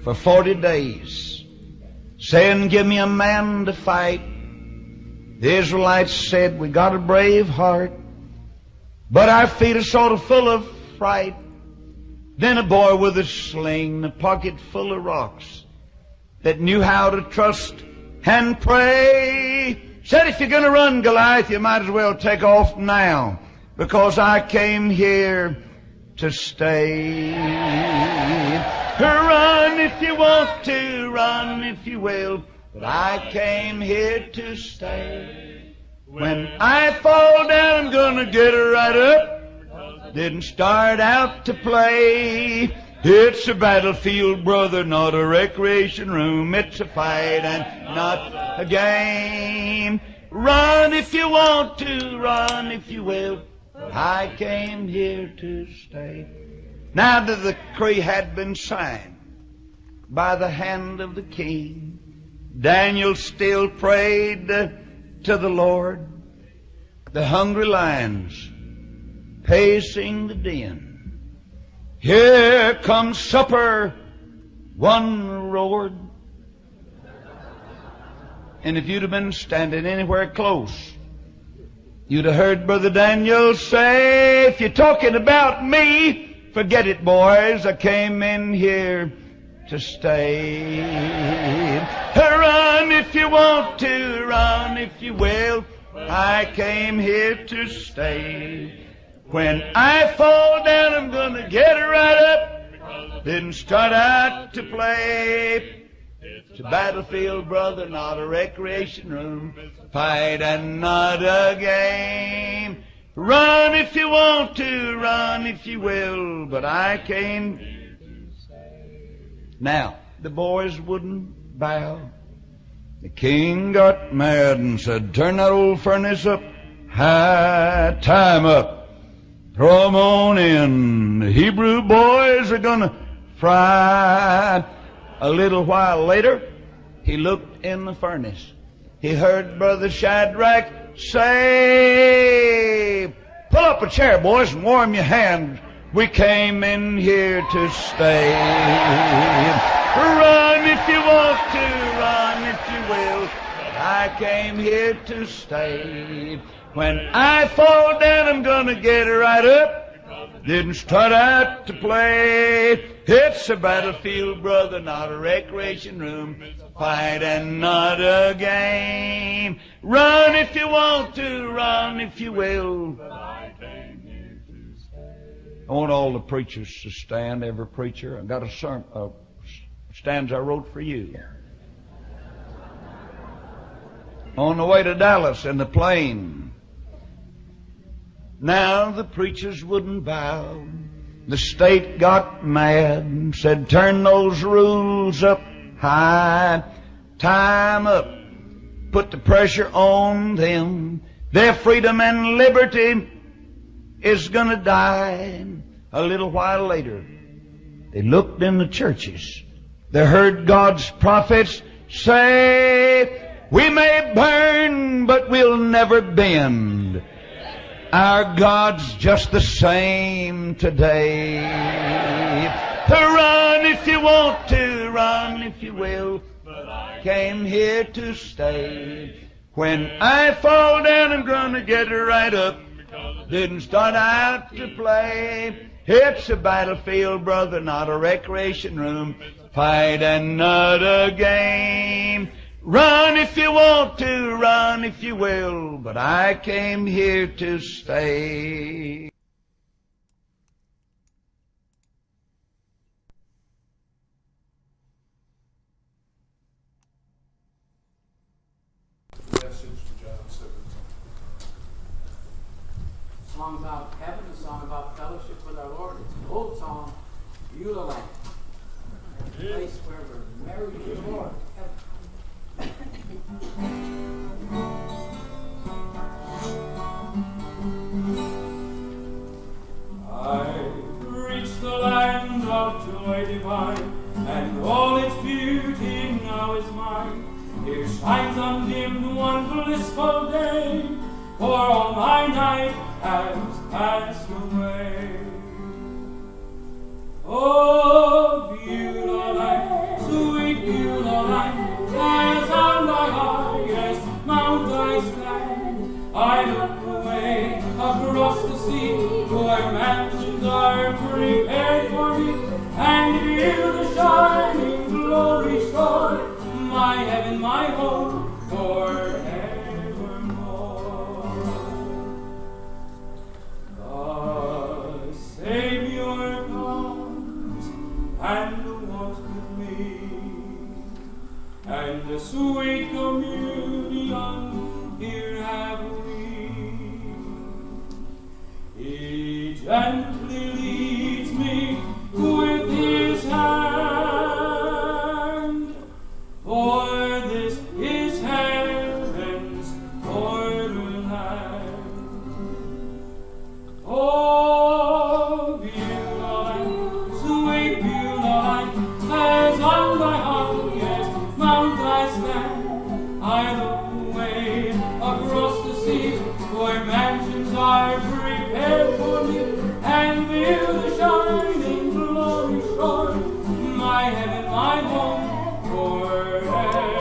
for 40 days, saying, give me a man to fight. The Israelites said, we got a brave heart, but our feet are sort of full of fright. Then a boy with a sling, a pocket full of rocks, that knew how to trust and pray, said, if you're going to run, Goliath, you might as well take off now, because I came here to stay. Run if you want to, run if you will, but I came here to stay. When I fall down, I'm gonna get right up. Didn't start out to play. It's a battlefield, brother, not a recreation room. It's a fight and not a game. Run if you want to, run if you will, but I came here to stay. Now the decree had been signed by the hand of the king. Daniel still prayed to the Lord. The hungry lions pacing the den. Here comes supper, one roared. And if you'd have been standing anywhere close, you'd have heard Brother Daniel say, if you're talking about me, forget it, boys. I came in here to stay. Run if you want to, run if you will. I came here to stay. When I fall down, I'm gonna get right up. Didn't start out to play. It's a battlefield, brother, not a recreation room. Fight and not a game. Run if you want to, run if you will, but I came. Now, the boys wouldn't bow. The king got mad and said, turn that old furnace up high, tie 'em up, throw 'em on in. The Hebrew boys are gonna fry. A little while later, he looked in the furnace. He heard Brother Shadrach say, pull up a chair, boys, and warm your hands. We came in here to stay. Run if you want to, run if you will. I came here to stay. When I fall down, I'm gonna get right up. Didn't start out to play. It's a battlefield, brother, not a recreation room. Fight and not a game. Run if you want to, run if you will. I want all the preachers to stand, every preacher. I've got a stanza I wrote for you. On the way to Dallas in the plane. Now the preachers wouldn't bow. The state got mad and said, turn those rules up high, tie 'em up, put the pressure on them. Their freedom and liberty is gonna die. A little while later, they looked in the churches. They heard God's prophets say, we may burn, but we'll never bend. Our God's just the same today. Run if you want to, run if you will, but I came here to stay. When I fall down, I'm gonna get right up. Didn't start out to play. It's a battlefield, brother, not a recreation room. Fight and not a game. Run if you want to, run if you will, but I came here to stay. Song about heaven, a song about fellowship with our Lord. It's an old song, Beulah Land, a place where we're married to the Lord. I've reached the land of joy divine, and all its beauty now is mine. Here shines undimmed one blissful day, for all my night has passed away. Oh, Beulah land, and the sweet communion here have we. He gently leads me with his hand, for this is heaven's borderland. Oh, Beulah, sweet Beulah, as on thy highest mount I stand, I look away across the sea, where mansions are prepared for me, and view the shining glory shore, my heaven, my home, forevermore.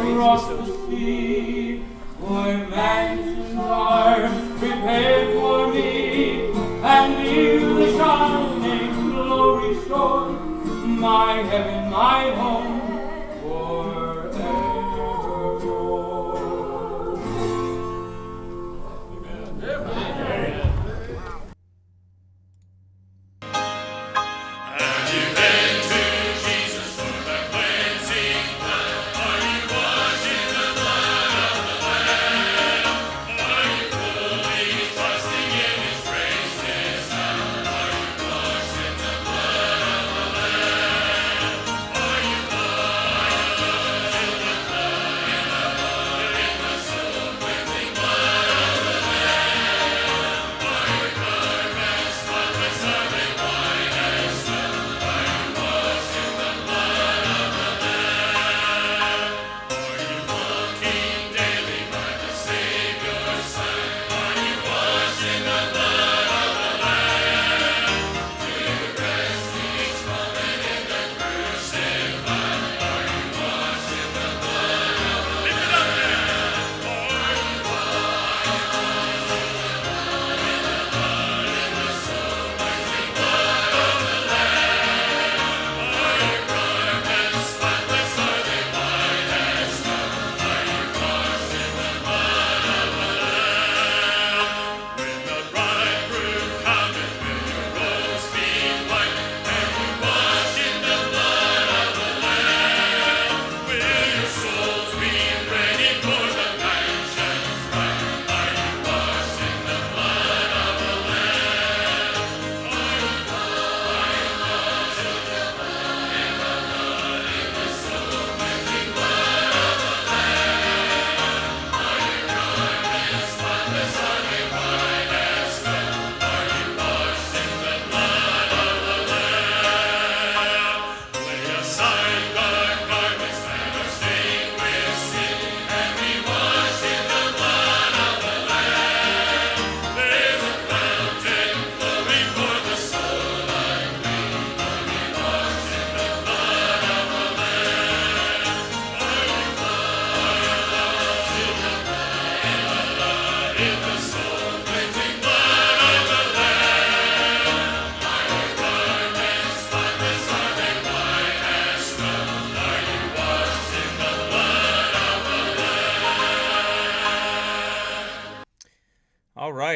Across the sea, where mansions are prepared for me, and view the shining glory shore, my heaven, my home, forevermore. Amen. Amen.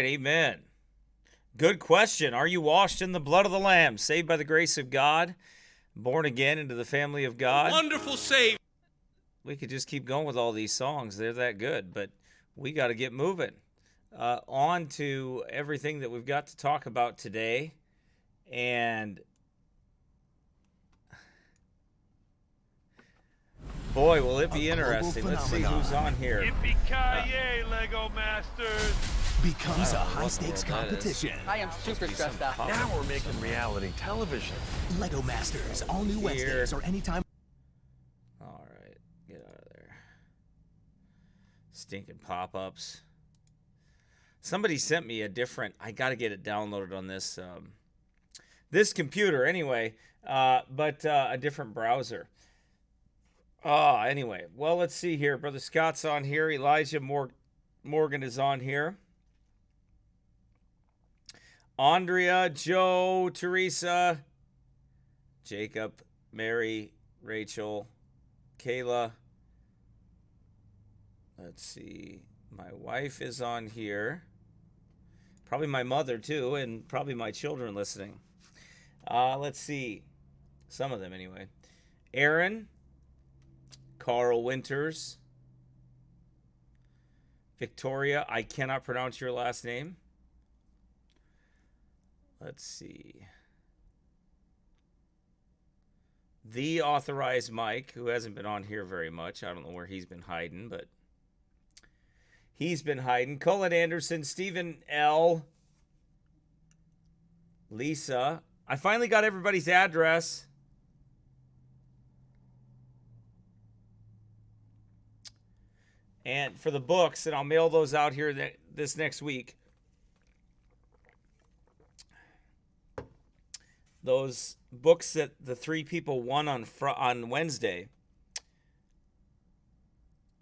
right, amen. Good question. Are you washed in the blood of the Lamb, saved by the grace of God, born again into the family of God? Wonderful Savior. We could just keep going with all these songs. They're that good, but we got to get moving. On to everything that we've got to talk about today. And boy, will it be interesting. Let's see who's on here. Yippee-ki-yay, Lego Masters! Becomes a high-stakes competition. I am super stressed out. Now we're making reality television. Lego Masters, all new Wednesdays or anytime. All right, get out of there. Stinking pop-ups. Somebody sent me a different. I got to get it downloaded on this this computer anyway, but a different browser. Anyway, well, let's see here. Brother Scott's on here. Elijah Morgan is on here. Andrea, Joe, Teresa, Jacob, Mary, Rachel, Kayla. Let's see. My wife is on here. Probably my mother, too, and probably my children listening. Let's see. Some of them, anyway. Aaron, Carl Winters, Victoria. I cannot pronounce your last name. Let's see. The Authorized Mike, who hasn't been on here very much. I don't know where he's been hiding, but he's been hiding. Colin Anderson, Stephen L. Lisa. I finally got everybody's address. And for the books, and I'll mail those out here this next week. Those books that the three people won on Wednesday.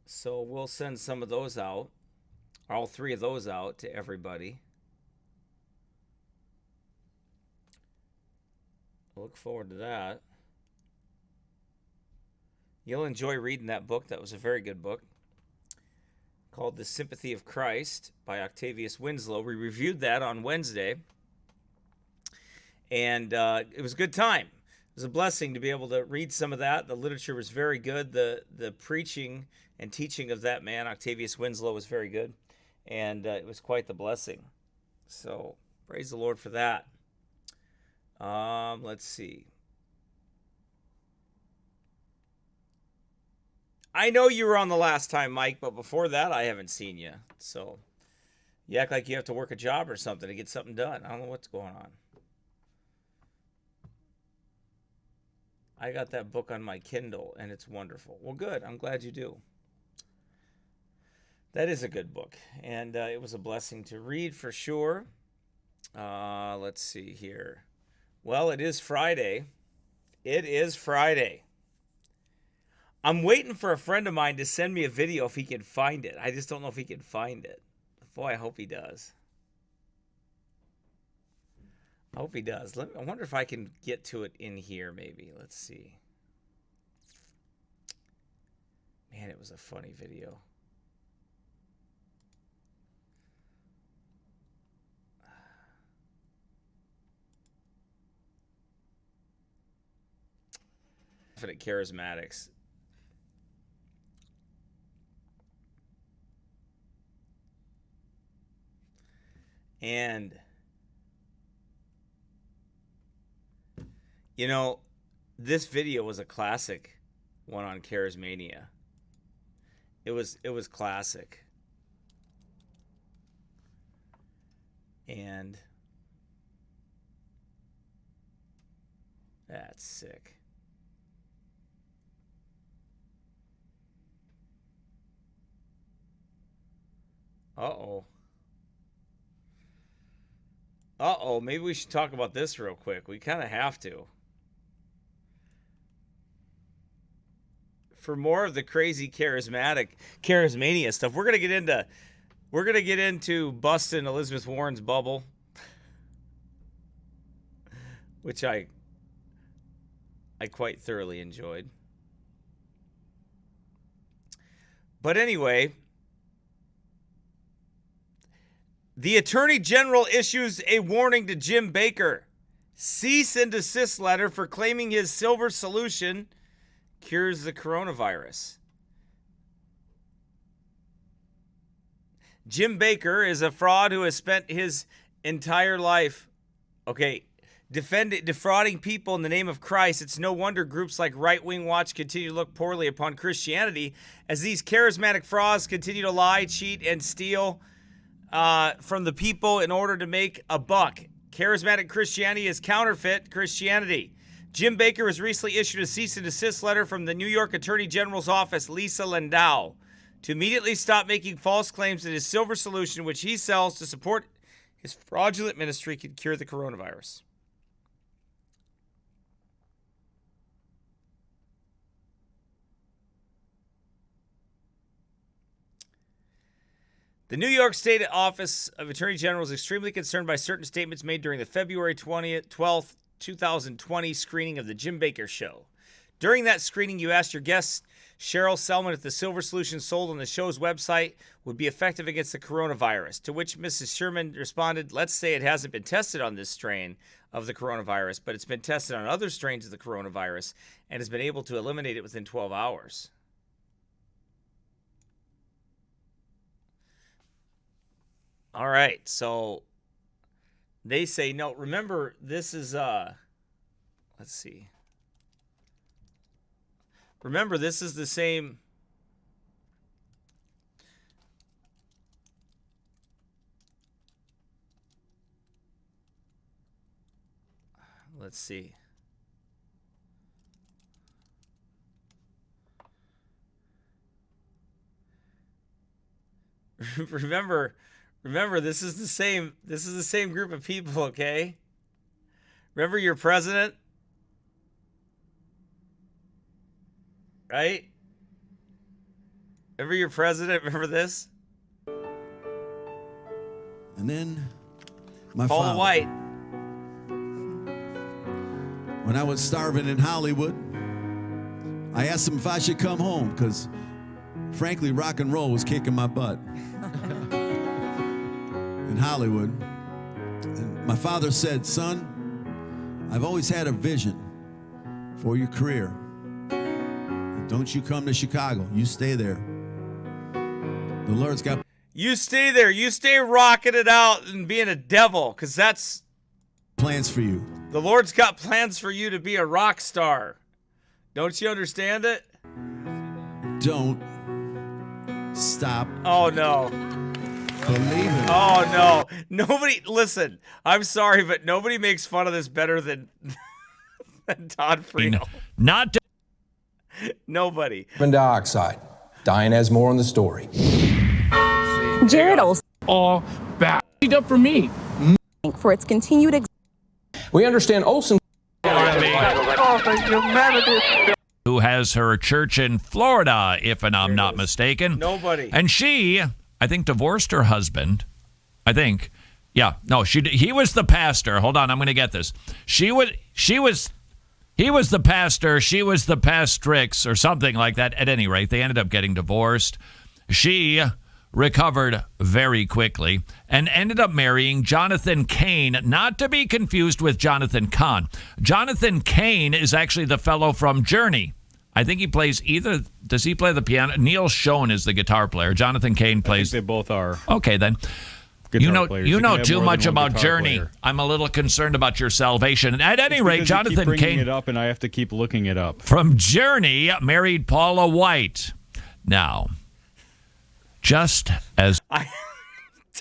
So we'll send some of those out, all three of those out to everybody. Look forward to that. You'll enjoy reading that book. That was a very good book, called The Sympathy of Christ by Octavius Winslow. We reviewed that on Wednesday. And it was a good time. It was a blessing to be able to read some of that. The literature was very good. The preaching and teaching of that man, Octavius Winslow, was very good. And it was quite the blessing. So praise the Lord for that. Let's see. I know you were on the last time, Mike, but before that, I haven't seen you. So you act like you have to work a job or something to get something done. I don't know what's going on. I got that book on my Kindle, and it's wonderful. Well, good. I'm glad you do. That is a good book, and it was a blessing to read for sure. Let's see here. Well, it is Friday. It is Friday. I'm waiting for a friend of mine to send me a video if he can find it. I just don't know if he can find it. Boy, I hope he does. I hope he does. I wonder if I can get to it in here, maybe. Let's see. Man, it was a funny video. At Charismatics. And you know, this video was a classic one on Charismania. It was classic. And that's sick. Uh-oh. Uh-oh, maybe we should talk about this real quick. We kind of have to. For more of the crazy charismania stuff, we're gonna get into busting Elizabeth Warren's bubble, which I quite thoroughly enjoyed. But anyway, The Attorney General issues a warning to Jim Bakker. Cease and desist letter for claiming his silver solution cures the coronavirus. Jim Bakker is a fraud who has spent his entire life, defrauding people in the name of Christ. It's no wonder groups like Right Wing Watch continue to look poorly upon Christianity as these charismatic frauds continue to lie, cheat, and steal from the people in order to make a buck. Charismatic Christianity is counterfeit Christianity. Jim Bakker was recently issued a cease and desist letter from the New York Attorney General's office, Lisa Landau, to immediately stop making false claims that his silver solution, which he sells to support his fraudulent ministry, could cure the coronavirus. The New York State Office of Attorney General is extremely concerned by certain statements made during the February 12th, 2020 screening of The Jim Bakker Show. During that screening, you asked your guest, Cheryl Selman, if the silver solution sold on the show's website would be effective against the coronavirus, to which Mrs. Sherman responded, let's say it hasn't been tested on this strain of the coronavirus, but it's been tested on other strains of the coronavirus and has been able to eliminate it within 12 hours. All right, so they say, no, remember, this is, let's see. Remember, this is the same. Let's see. Remember, this is the same group of people, okay? Remember your president? Right? Remember your president? Remember this? And then my Paula father. White. When I was starving in Hollywood, I asked him if I should come home because, frankly, rock and roll was kicking my butt in Hollywood. And my father said, son, I've always had a vision for your career. Don't you come to Chicago. You stay there. The Lord's got... You stay there. You stay rocking it out and being a devil, because that's... plans for you. The Lord's got plans for you to be a rock star. Don't you understand it? Don't stop. Oh, no. Believing. Oh, no. Nobody... Listen, I'm sorry, but nobody makes fun of this better than Todd Friel. Not... Nobody. Carbon dioxide. Diane has more on the story. Jared Olson. all back up for me. For its continued We understand Olson. Who has her church in Florida, if I'm not mistaken. Nobody. And she, I think, divorced her husband. I think. Yeah. No, he was the pastor. Hold on, I'm going to get this. He was the pastor, she was the pastrix, or something like that. At any rate, they ended up getting divorced. She recovered very quickly and ended up marrying Jonathan Cain, not to be confused with Jonathan Kahn. Jonathan Cain is actually the fellow from Journey. I think he plays does he play the piano? Neil Schoen is the guitar player. Jonathan Cain plays. I think they both are. Okay, then. You know too much about Journey. Player. I'm a little concerned about your salvation. At any rate, Jonathan Cain. Bringing Cain it up, and I have to keep looking it up. From Journey married Paula White. Now, just as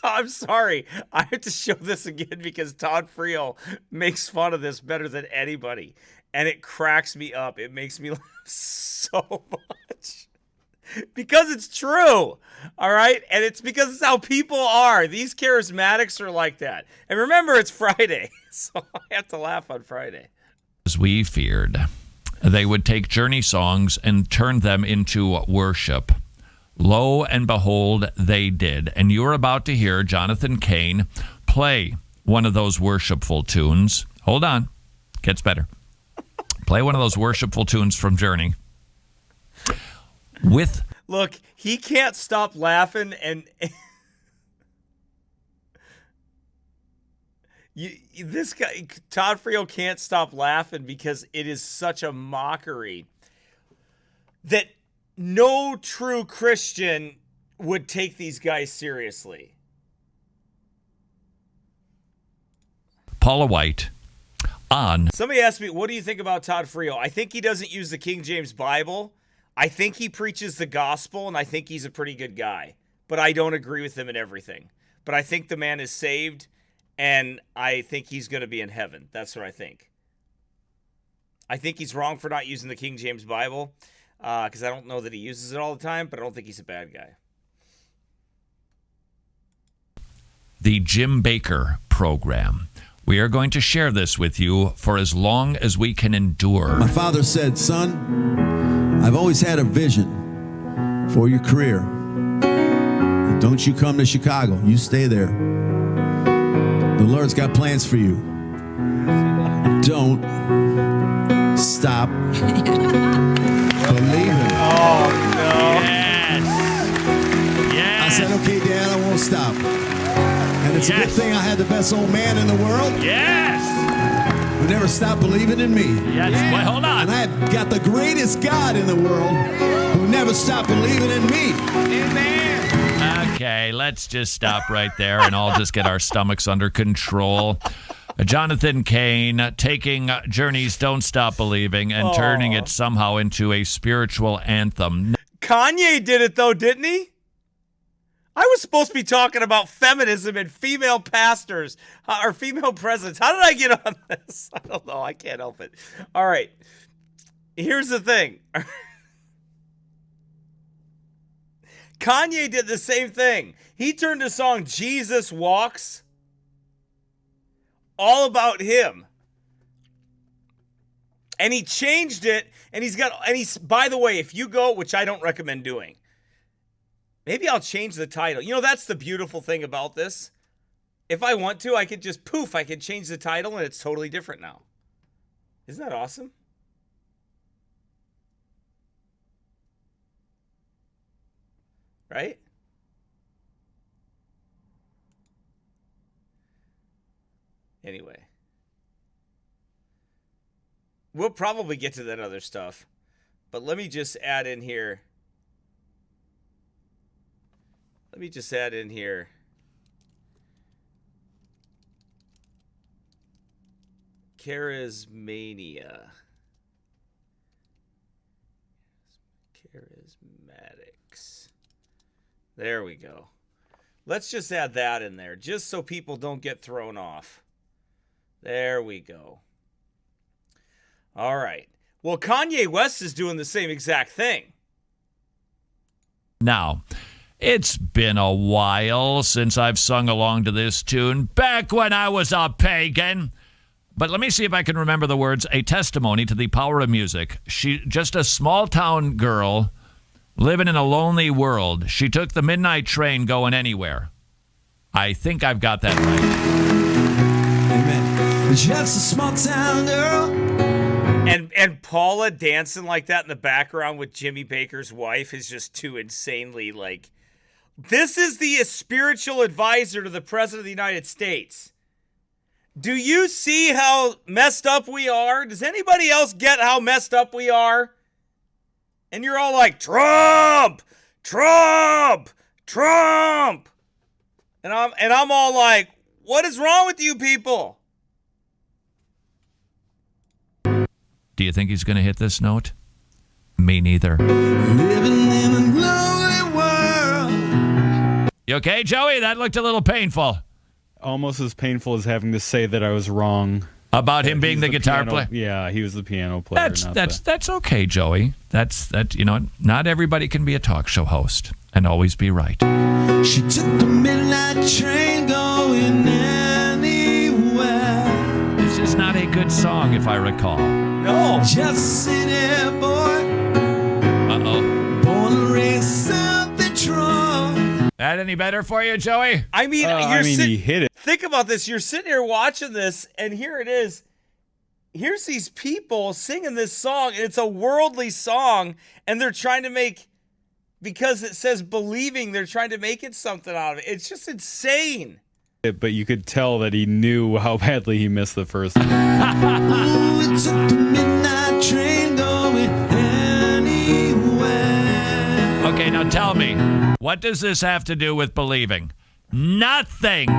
I'm sorry, I have to show this again because Todd Friel makes fun of this better than anybody, and it cracks me up. It makes me laugh so much. Because it's true, all right? And it's because it's how people are. These charismatics are like that. And remember, it's Friday, so I have to laugh on Friday. As we feared, they would take Journey songs and turn them into worship. Lo and behold, they did. And you're about to hear Jonathan Cain play one of those worshipful tunes. Hold on. Gets better. Play one of those worshipful tunes from Journey. Look, he can't stop laughing, and This guy, Todd Frio, can't stop laughing because it is such a mockery that no true Christian would take these guys seriously. Paula White on. Somebody asked me, what do you think about Todd Frio? I think he doesn't use the King James Bible. I think he preaches the gospel, and I think he's a pretty good guy. But I don't agree with him in everything. But I think the man is saved, and I think he's going to be in heaven. That's what I think. I think he's wrong for not using the King James Bible, because I don't know that he uses it all the time, but I don't think he's a bad guy. The Jim Bakker program. We are going to share this with you for as long as we can endure. My father said, son, I've always had a vision for your career. Don't you come to Chicago. You stay there. The Lord's got plans for you. Don't stop believing. Oh, no. Yes. Yes. I said, okay, Dad, I won't stop. And it's a good thing I had the best old man in the world. Yes. Who never stopped believing in me. Yes. Wait, hold on. And I've got the greatest God in the world who never stopped believing in me. Okay, let's just stop right there and all just get our stomachs under control. Jonathan Cain taking Journey's Don't Stop Believing and turning it somehow into a spiritual anthem. Kanye did it, though, didn't he? I was supposed to be talking about feminism and female pastors or female presidents. How did I get on this? I don't know. I can't help it. All right. Here's the thing. Kanye did the same thing. He turned the song Jesus Walks all about him. And he changed it, and he's by the way, if you go, which I don't recommend doing, maybe I'll change the title. You know, that's the beautiful thing about this. If I want to, I could just I could change the title, and it's totally different now. Isn't that awesome? Right? Anyway. We'll probably get to that other stuff. But let me just add in here. Charismania. Charismatics. There we go. Let's just add that in there, just so people don't get thrown off. There we go. All right. Well, Kanye West is doing the same exact thing. Now, it's been a while since I've sung along to this tune, back when I was a pagan. But let me see if I can remember the words. A testimony to the power of music. She, just a small town girl living in a lonely world. She took the midnight train going anywhere. I think I've got that right. Amen. Just a small town girl. And Paula dancing like that in the background with Jimmy Bakker's wife is just too insanely like... This is the spiritual advisor to the President of the United States. Do you see how messed up we are? Does anybody else get how messed up we are? And you're all like, Trump, Trump, Trump. And I'm all like, what is wrong with you people? Do you think he's going to hit this note? Me neither. Living in a lonely world. You okay, Joey? That looked a little painful. Almost as painful as having to say that I was wrong. About him being the guitar player? Yeah, he was the piano player. That's okay, Joey. That you know, not everybody can be a talk show host and always be right. She took the midnight train going anywhere. This is not a good song, if I recall. No. Just a city boy. Uh-oh. Born to raise something strong. That any better for you, Joey? I mean, he hit it. Think about this. You're sitting here watching this, and here it is. Here's these people singing this song, and it's a worldly song, and they're trying to make, because it says believing, they're trying to make it something out of it. It's just insane. it, but you could tell that he knew how badly he missed the first one. Ooh, it took the midnight train going anywhere. Okay, now tell me, what does this have to do with believing? Nothing.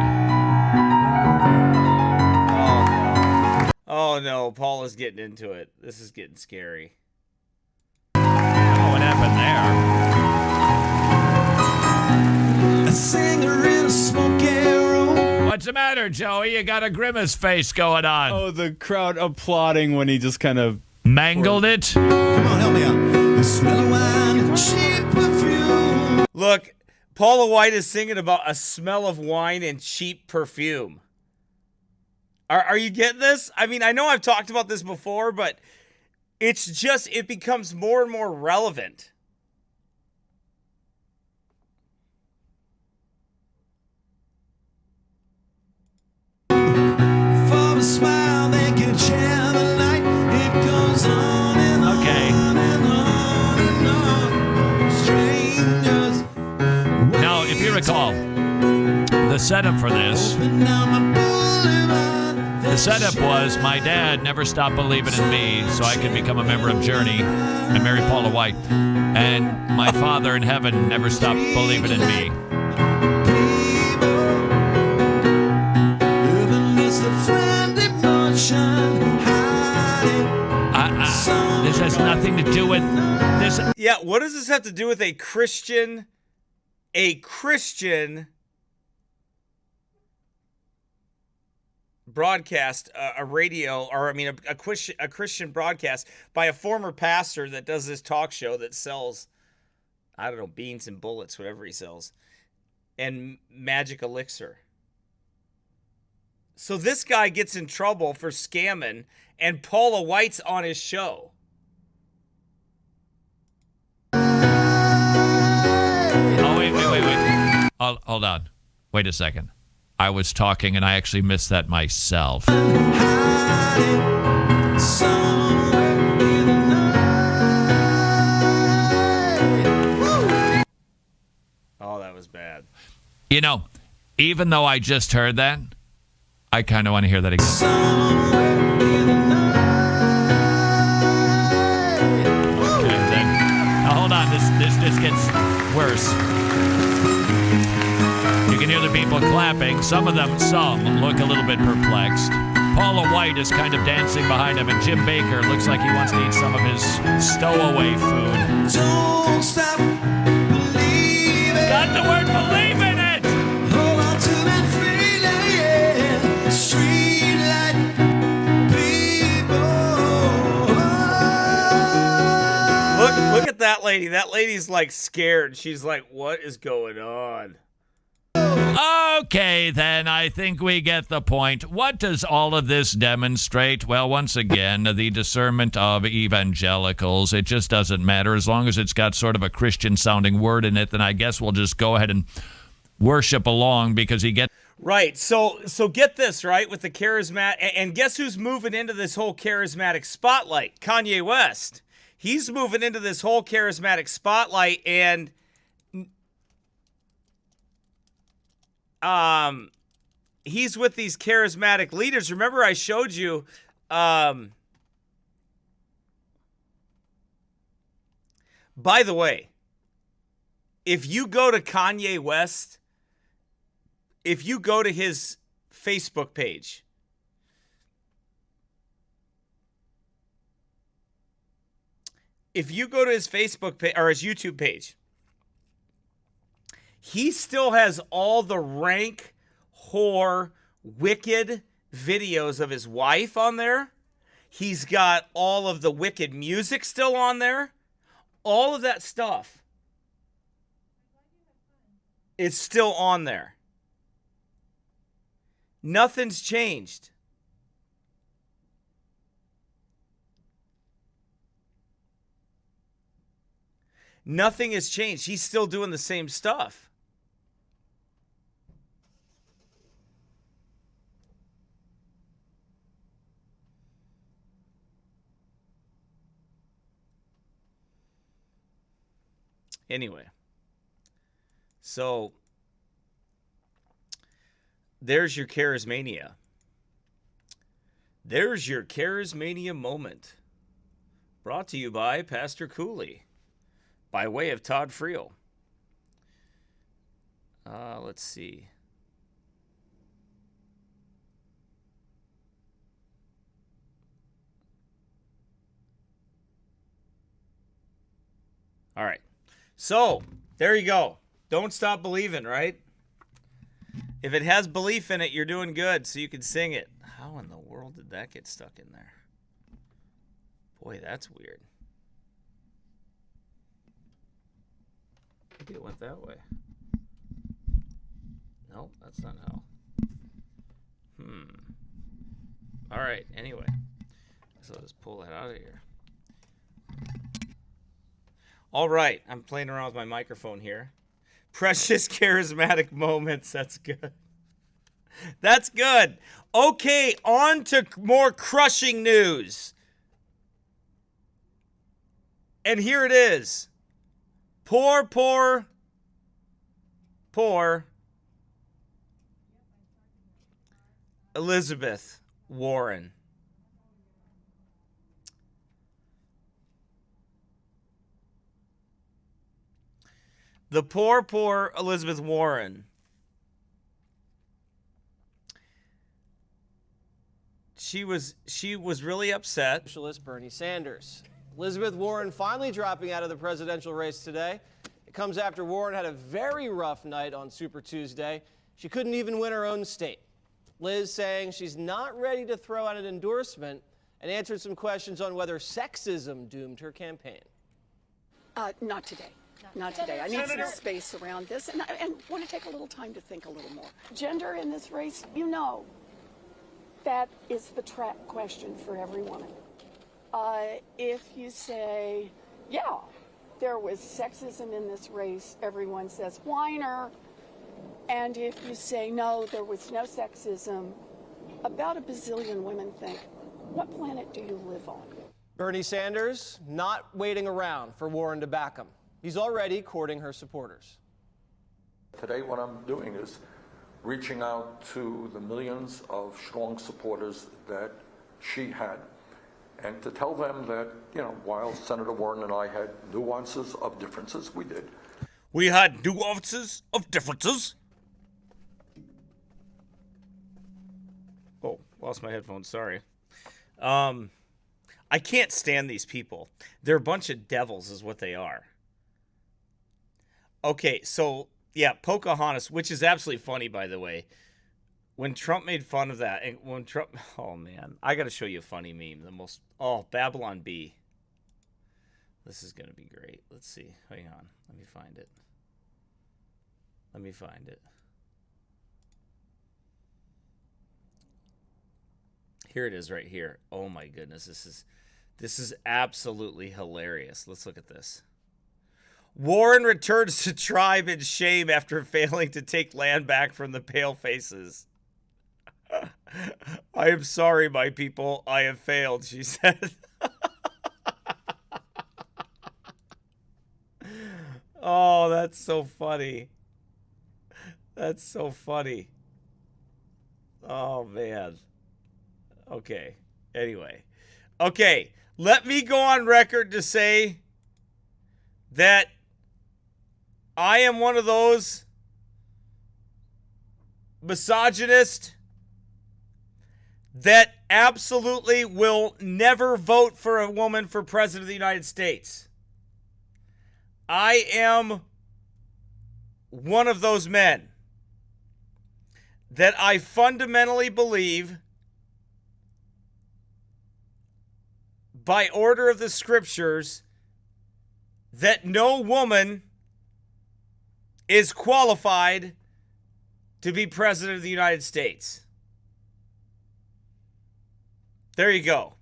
Oh no, Paul is getting into it. This is getting scary. Oh, what happened there? A singer in a smoky room. What's the matter, Joey? You got a grimace face going on. Oh, the crowd applauding when he just kind of mangled it. Come on, help me out. The smell of wine and cheap perfume. Look, Paula White is singing about a smell of wine and cheap perfume. Are you getting this? I mean, I know I've talked about this before, but it's just, it becomes more and more relevant. For a smile, they can share the light. It goes on and on and on and on. Strangers. Now, if you recall, the setup for this, the setup was my dad never stopped believing in me so I could become a member of Journey and marry Paula White. And my father in heaven never stopped believing in me. This has nothing to do with this. Yeah, what does this have to do with a Christian broadcast, a radio, or I mean a Christian broadcast by a former pastor that does this talk show that sells, I don't know, beans and bullets, whatever he sells, and magic elixir. So this guy gets in trouble for scamming, and Paula White's on his show. Oh, wait. Hold on. Wait a second. I was talking and I actually missed that myself. Oh, that was bad. You know, even though I just heard that, I kind of want to hear that again. Okay, then. Now hold on, this gets worse. You can hear the people clapping. Some of them, look a little bit perplexed. Paula White is kind of dancing behind him, and Jim Bakker looks like he wants to eat some of his stowaway food. Don't stop believing. Got the word believe in it. Hold on to that feeling. Street light people. Look at that lady. That lady's like scared. She's like, what is going on? Okay, then, I think we get the point. What does all of this demonstrate? Well, once again, the discernment of evangelicals. It just doesn't matter. As long as it's got sort of a Christian-sounding word in it, then I guess we'll just go ahead and worship along because he gets... Right, so get this, right, with the charismatic... And guess who's moving into this whole charismatic spotlight? Kanye West. He's moving into this whole charismatic spotlight, and... he's with these charismatic leaders. Remember I showed you, by the way, if you go to Kanye West, if you go to his Facebook page, if you go to his Facebook page or his YouTube page, he still has all the rank, whore, wicked videos of his wife on there. He's got all of the wicked music still on there. All of that stuff is still on there. Nothing's changed. Nothing has changed. He's still doing the same stuff. Anyway, so there's your Charismania. There's your Charismania moment. Brought to you by Pastor Cooley, by way of Todd Friel. Let's see. All right. So, there you go. Don't stop believing, right? If it has belief in it, you're doing good, so you can sing it. How in the world did that get stuck in there? Boy, that's weird. Maybe it went that way. Nope, that's not how. All right, anyway. So I'll just pull that out of here. All right, I'm playing around with my microphone here. Precious charismatic moments. That's good. That's good. Okay, on to more crushing news. And here it is. Poor Elizabeth Warren. The poor Elizabeth Warren. She was really upset. Socialist Bernie Sanders. Elizabeth Warren finally dropping out of the presidential race today. It comes after Warren had a very rough night on Super Tuesday. She couldn't even win her own state. Liz saying she's not ready to throw out an endorsement and answered some questions on whether sexism doomed her campaign. Not today. Not today. I need some space around this, and want to take a little time to think a little more. Gender in this race, you know, that is the trap question for every woman. If you say, yeah, there was sexism in this race, everyone says, whiner. And if you say, no, there was no sexism, about a bazillion women think, what planet do you live on? Bernie Sanders not waiting around for Warren to back him. He's already courting her supporters. Today what I'm doing is reaching out to the millions of strong supporters that she had and to tell them that, you know, while Senator Warren and I had nuances of differences, we did. We had nuances of differences. Oh, lost my headphones, sorry. I can't stand these people. They're a bunch of devils is what they are. Okay, so, yeah, Pocahontas, which is absolutely funny, by the way. When Trump made fun of that, and when Trump, oh, man, I got to show you a funny meme. Babylon Bee. This is going to be great. Let's see. Hang on. Let me find it. Here it is right here. Oh, my goodness. This is absolutely hilarious. Let's look at this. Warren returns to tribe in shame after failing to take land back from the palefaces. I am sorry, my people. I have failed, she said. Oh, that's so funny. That's so funny. Oh, man. Okay. Anyway. Okay. Let me go on record to say that I am one of those misogynists that absolutely will never vote for a woman for president of the United States. I am one of those men that I fundamentally believe, by order of the scriptures, that no woman is qualified to be president of the United States. There you go.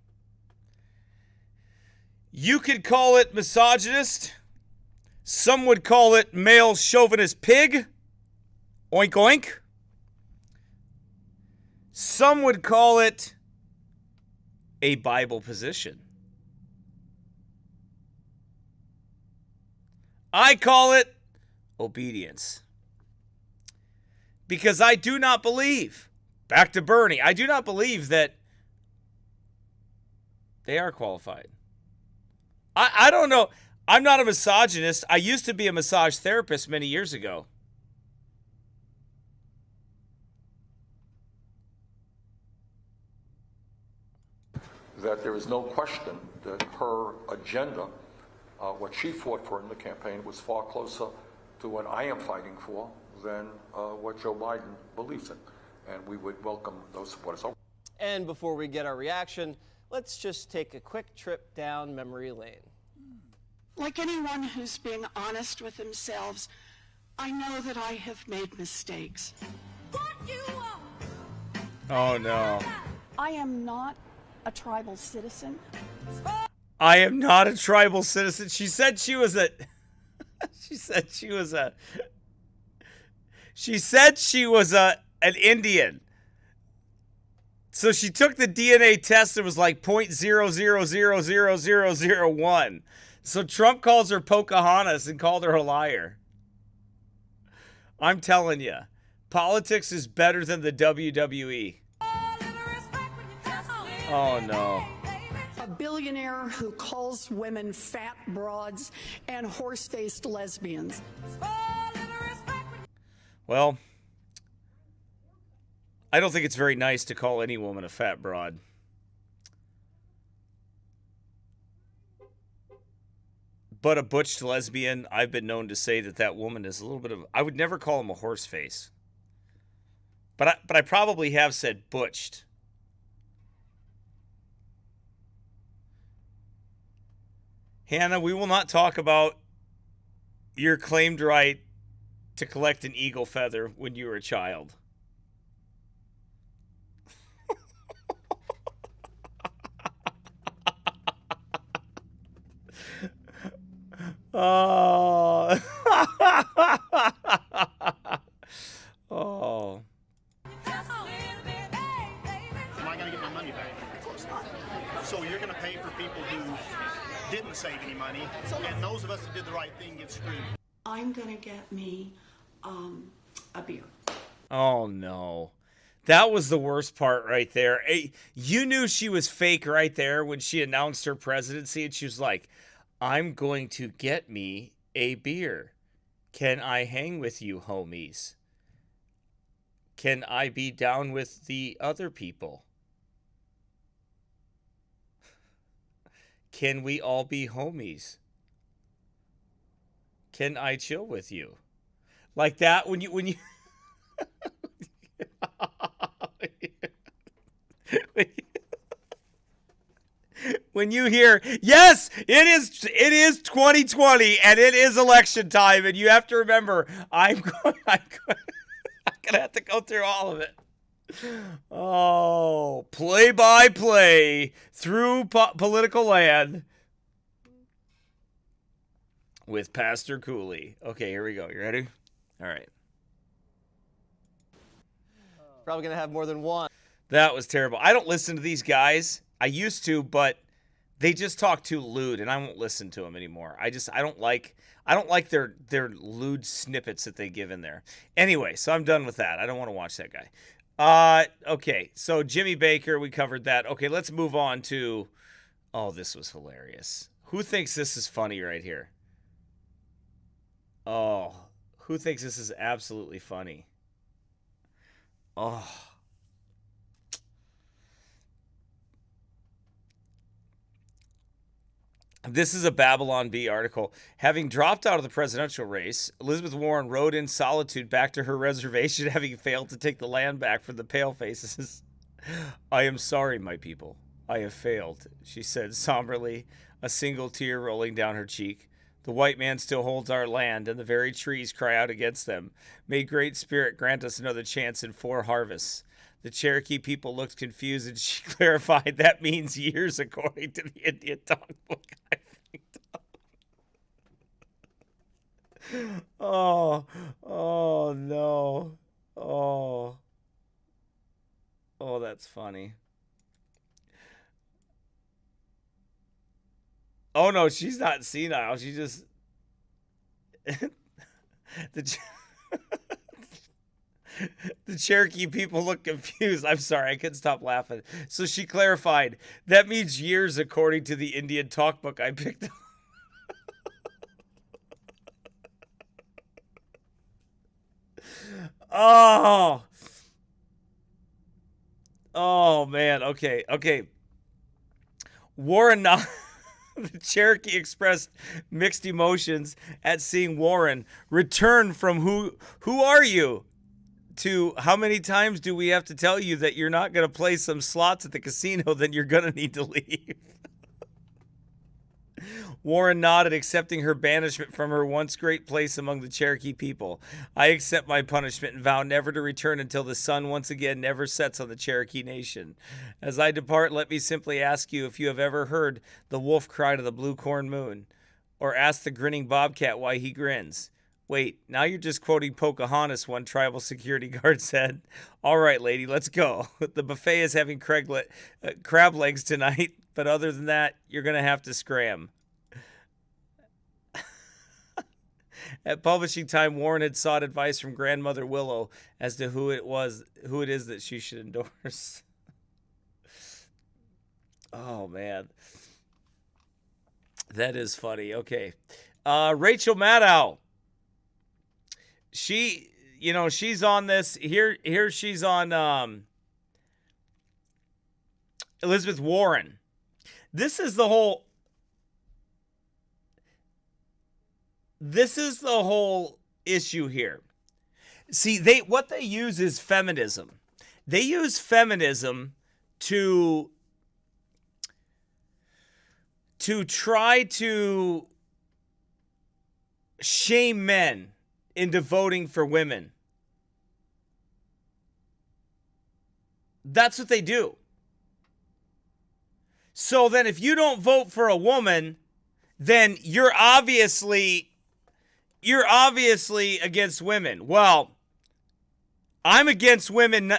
You could call it misogynist. Some would call it male chauvinist pig. Oink oink. Some would call it a Bible position. I call it obedience. Because I do not believe, back to Bernie, I do not believe that they are qualified. I don't know. I'm not a misogynist. I used to be a massage therapist many years ago. That there is no question that her agenda, what she fought for in the campaign, was far closer to what I am fighting for than what Joe Biden believes in. And we would welcome those supporters. And before we get our reaction, let's just take a quick trip down memory lane. Like anyone who's being honest with themselves, I know that I have made mistakes. Oh, no. I am not a tribal citizen. I am not a tribal citizen. She said she was a... She said she was an Indian. So she took the DNA test. It was like 0.0000001. So Trump calls her Pocahontas and called her a liar. I'm telling you, politics is better than the WWE. Oh, no. A billionaire who calls women fat broads and horse-faced lesbians. Well, I don't think it's very nice to call any woman a fat broad. But a butched lesbian, I've been known to say that that woman is a little bit of... I would never call him a horse face. But I probably have said butched. Hannah, we will not talk about your claimed right to collect an eagle feather when you were a child. Oh. Oh. Am I going to get my money back? Of course not. So you're going to pay for people who didn't save any money, and those of us that did the right thing get screwed. I'm going to get me a beer. Oh, no. That was the worst part right there. You knew she was fake right there when she announced her presidency, and she was like, I'm going to get me a beer. Can I hang with you, homies? Can I be down with the other people? Can we all be homies? Can I chill with you? Like that when you when you hear, yes, it is 2020 and it is election time, and you have to remember, I'm gonna have to go through all of it. Oh, play by play through political land with Pastor Cooley. Okay, here we go. You ready? All right. Probably gonna have more than one. That was terrible. I don't listen to these guys. I used to, but they just talk too lewd, and I won't listen to them anymore. I don't like their lewd snippets that they give in there. Anyway, so I'm done with that. I don't want to watch that guy. Okay, so Jimmy Bakker, we covered that. Okay, let's move on to, oh, this was hilarious. Who thinks this is funny right here? Oh, who thinks this is absolutely funny? Oh. This is a Babylon Bee article. Having dropped out of the presidential race, Elizabeth Warren rode in solitude back to her reservation, having failed to take the land back from the palefaces. I am sorry, my people. I have failed, she said somberly, a single tear rolling down her cheek. The white man still holds our land, and the very trees cry out against them. May Great Spirit grant us another chance in 4 harvests. The Cherokee people looked confused, and she clarified that means years, according to the Indian Dogbook. Oh no. Oh, that's funny. Oh no, she's not senile. She just The Cherokee people look confused. I'm sorry, I couldn't stop laughing. So she clarified, that means years according to the Indian talk book I picked up. Oh. Oh, man. Okay. Warren, the Cherokee expressed mixed emotions at seeing Warren return from who are you to how many times do we have to tell you that you're not going to play some slots at the casino, then you're going to need to leave. Warren nodded, accepting her banishment from her once great place among the Cherokee people. I accept my punishment and vow never to return until the sun once again never sets on the Cherokee nation. As I depart, let me simply ask you if you have ever heard the wolf cry to the blue corn moon, or ask the grinning bobcat why he grins. Wait, now you're just quoting Pocahontas, one tribal security guard said. All right, lady, let's go. The buffet is having crab legs tonight, but other than that, you're going to have to scram. At publishing time, Warren had sought advice from grandmother Willow as to who it is that she should endorse. Oh, man. That is funny. Okay. Rachel Maddow. She's on this. Here she's on Elizabeth Warren. This is the whole issue here. See, what they use is feminism. They use feminism to try to shame men into voting for women. That's what they do. So then if you don't vote for a woman, then you're obviously against women. Well, I'm against women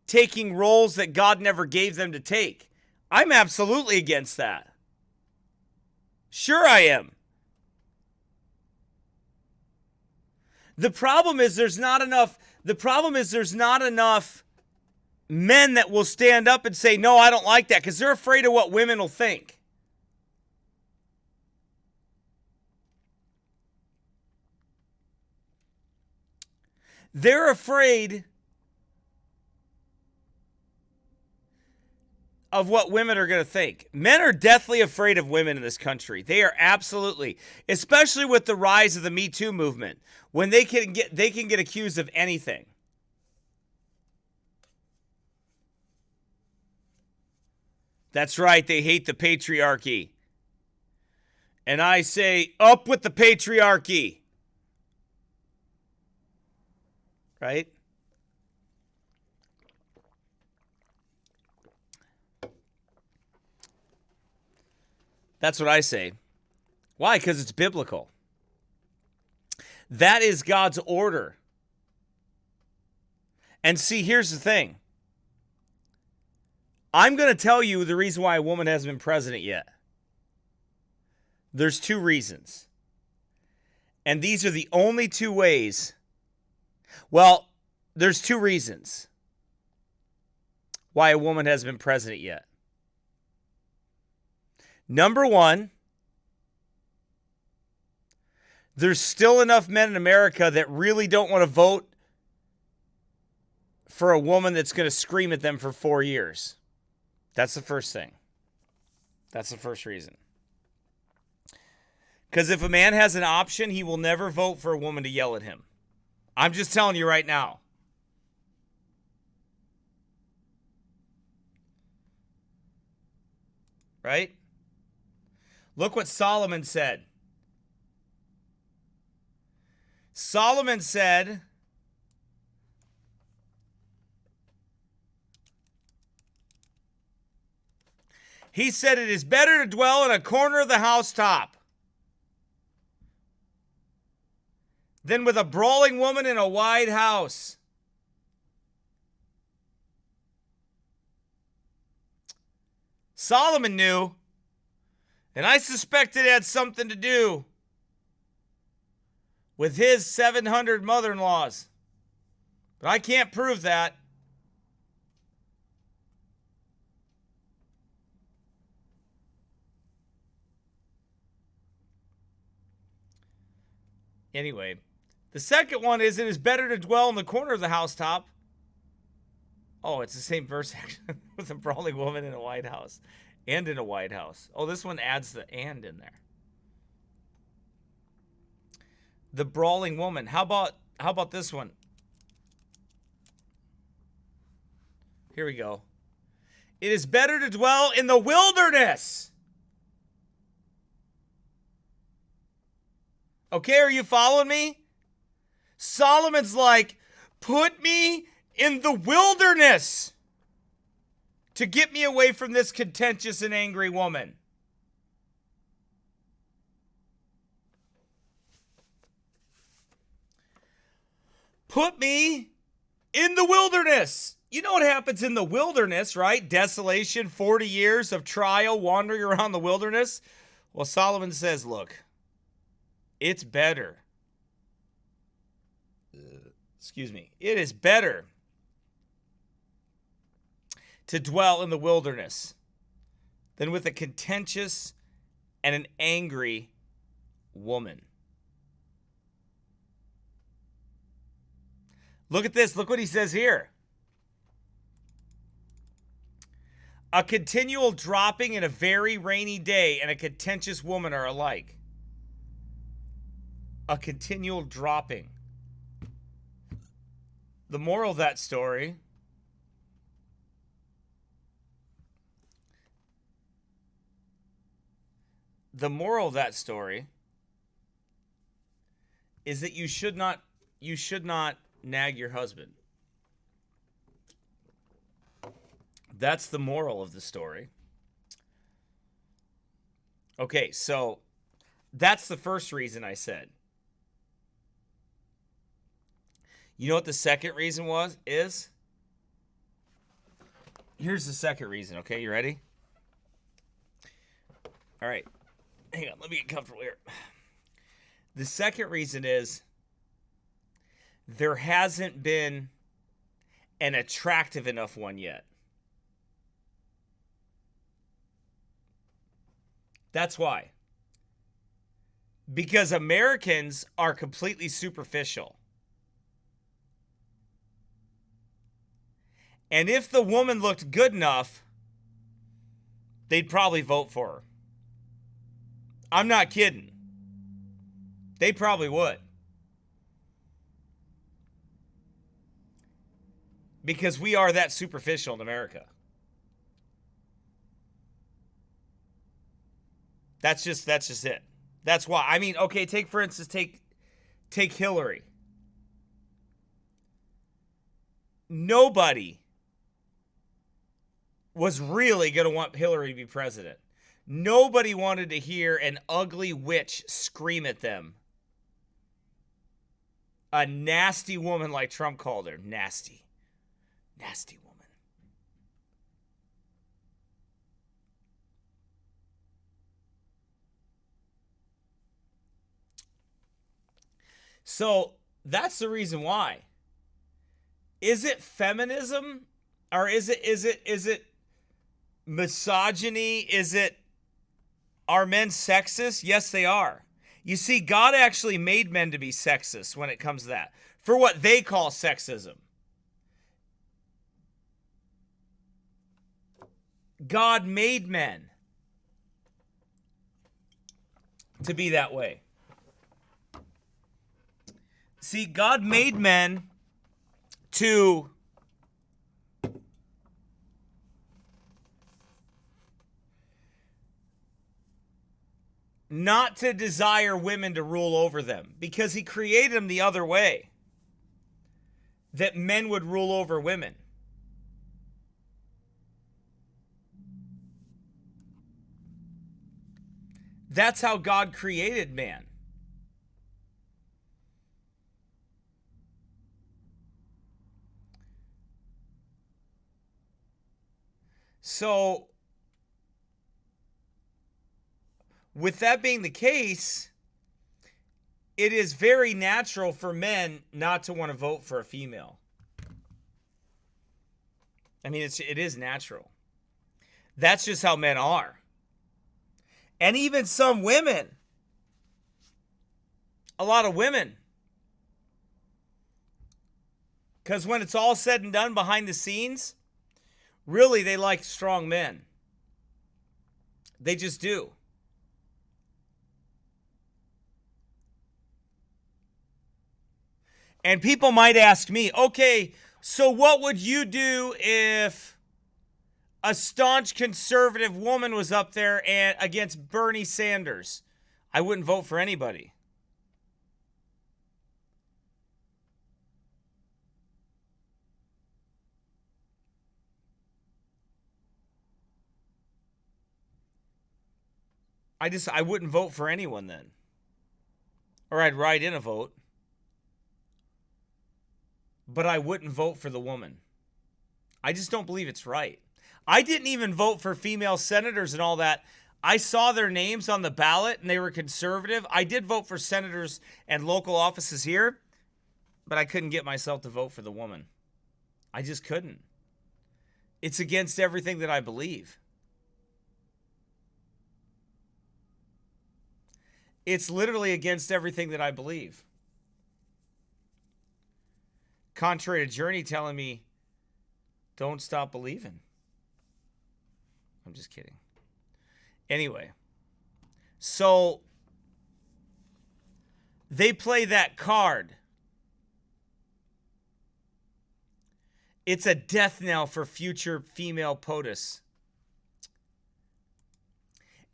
taking roles that God never gave them to take. I'm absolutely against that. Sure I am. The problem is there's not enough men that will stand up and say, no, I don't like that, because they're afraid of what women will think. They're afraid of what women are going to think. Men are deathly afraid of women in this country. They are absolutely, especially with the rise of the Me Too movement, when they can get accused of anything. That's right, they hate the patriarchy. And I say, up with the patriarchy. Right? That's what I say. Why? Because it's biblical. That is God's order. And see, here's the thing. I'm going to tell you the reason why a woman hasn't been president yet. There's two reasons. And these are the only two ways. Well, there's two reasons why a woman hasn't been president yet. Number one, there's still enough men in America that really don't want to vote for a woman that's going to scream at them for 4 years. That's the first thing. That's the first reason. Because if a man has an option, he will never vote for a woman to yell at him. I'm just telling you right now. Right? Look what Solomon said. Solomon said, he said, it is better to dwell in a corner of the housetop than with a brawling woman in a wide house. Solomon knew, and I suspect it had something to do with his 700 mother-in-laws. But I can't prove that. Anyway, the second one is, it is better to dwell in the corner of the housetop. Oh, it's the same verse actually, with a brawling woman in a White House. And in a White House. Oh, this one adds the and in there. The brawling woman. How about this one? Here we go. It is better to dwell in the wilderness. Okay, are you following me? Solomon's like, put me in the wilderness to get me away from this contentious and angry woman. Put me in the wilderness. You know what happens in the wilderness, right? Desolation, 40 years of trial, wandering around the wilderness. Well, Solomon says, look, it's better. It is better to dwell in the wilderness than with a contentious and an angry woman. Look at this. Look what he says here. A continual dropping in a very rainy day and a contentious woman are alike. A continual dropping. The moral of that story is that you should not nag your husband. That's the moral of the story. Okay, so that's the first reason I said. You know what the second reason is? Here's the second reason, okay? You ready? All right. Hang on, let me get comfortable here. The second reason is there hasn't been an attractive enough one yet. That's why. Because Americans are completely superficial. And if the woman looked good enough, they'd probably vote for her. I'm not kidding. They probably would. Because we are that superficial in America. That's just it. That's why. I mean, okay, for instance, take Hillary. Nobody was really going to want Hillary to be president. Nobody wanted to hear an ugly witch scream at them. A nasty woman like Trump called her. Nasty. Nasty woman. So that's the reason why. Is it feminism? Or is it misogyny? Are men sexist? Yes, they are. You see, God actually made men to be sexist when it comes to that. For what they call sexism. God made men to be that way. See, God made men to not to desire women to rule over them, because he created them the other way, that men would rule over women. That's how God created man. So, with that being the case, it is very natural for men not to want to vote for a female. I mean, it is natural. That's just how men are. And even some women, a lot of women, because when it's all said and done behind the scenes, really they like strong men. They just do. And people might ask me, okay, so what would you do if a staunch conservative woman was up there and against Bernie Sanders? I wouldn't vote for anybody. I wouldn't vote for anyone then. Or I'd write in a vote. But I wouldn't vote for the woman. I just don't believe it's right. I didn't even vote for female senators and all that. I saw their names on the ballot and they were conservative. I did vote for senators and local offices here, but I couldn't get myself to vote for the woman. I just couldn't. It's against everything that I believe. It's literally against everything that I believe. Contrary to Journey telling me, don't stop believing. I'm just kidding. Anyway, so they play that card. It's a death knell for future female POTUS.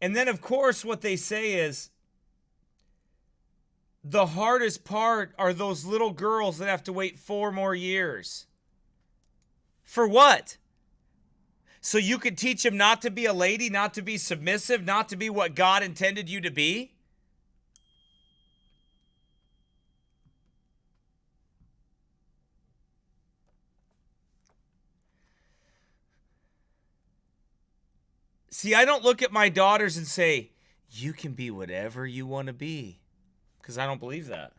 And then, of course, what they say is, the hardest part are those little girls that have to wait 4 more years. For what? So you could teach them not to be a lady, not to be submissive, not to be what God intended you to be? See, I don't look at my daughters and say, you can be whatever you want to be. Because I don't believe that.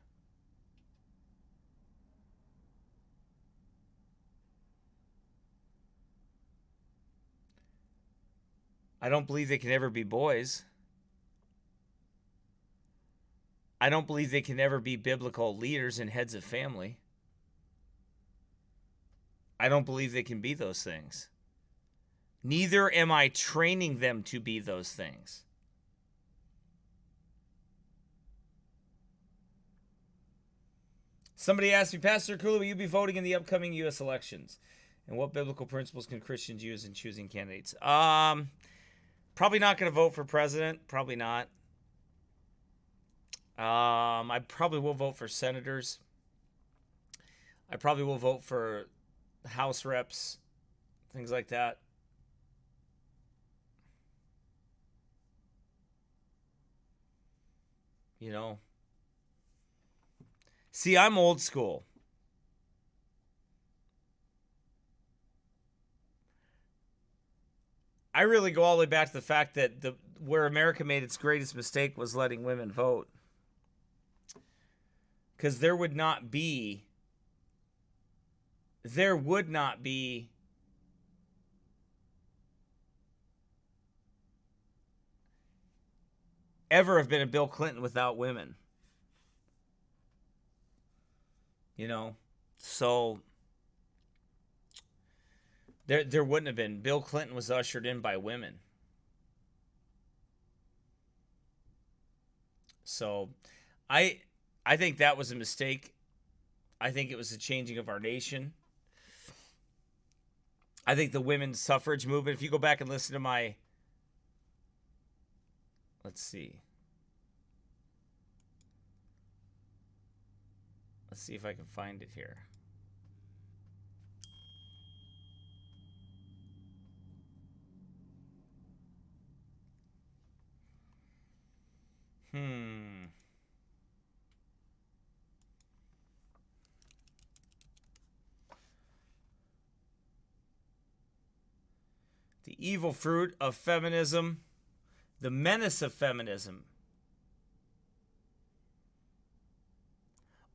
I don't believe they can ever be boys. I don't believe they can ever be biblical leaders and heads of family. I don't believe they can be those things. Neither am I training them to be those things. Somebody asked me, Pastor Cooley, will you be voting in the upcoming U.S. elections? And what biblical principles can Christians use in choosing candidates? Probably not going to vote for president. Probably not. I probably will vote for senators. I probably will vote for House reps, things like that. You know. See, I'm old school. I really go all the way back to the fact that where America made its greatest mistake was letting women vote. Because there would not be ever have been a Bill Clinton without women. You know, so there wouldn't have been. Bill Clinton was ushered in by women. So I think that was a mistake. I think it was a changing of our nation. I think the women's suffrage movement, if you go back and listen to my, let's see. Let's see if I can find it here. The evil fruit of feminism, the menace of feminism.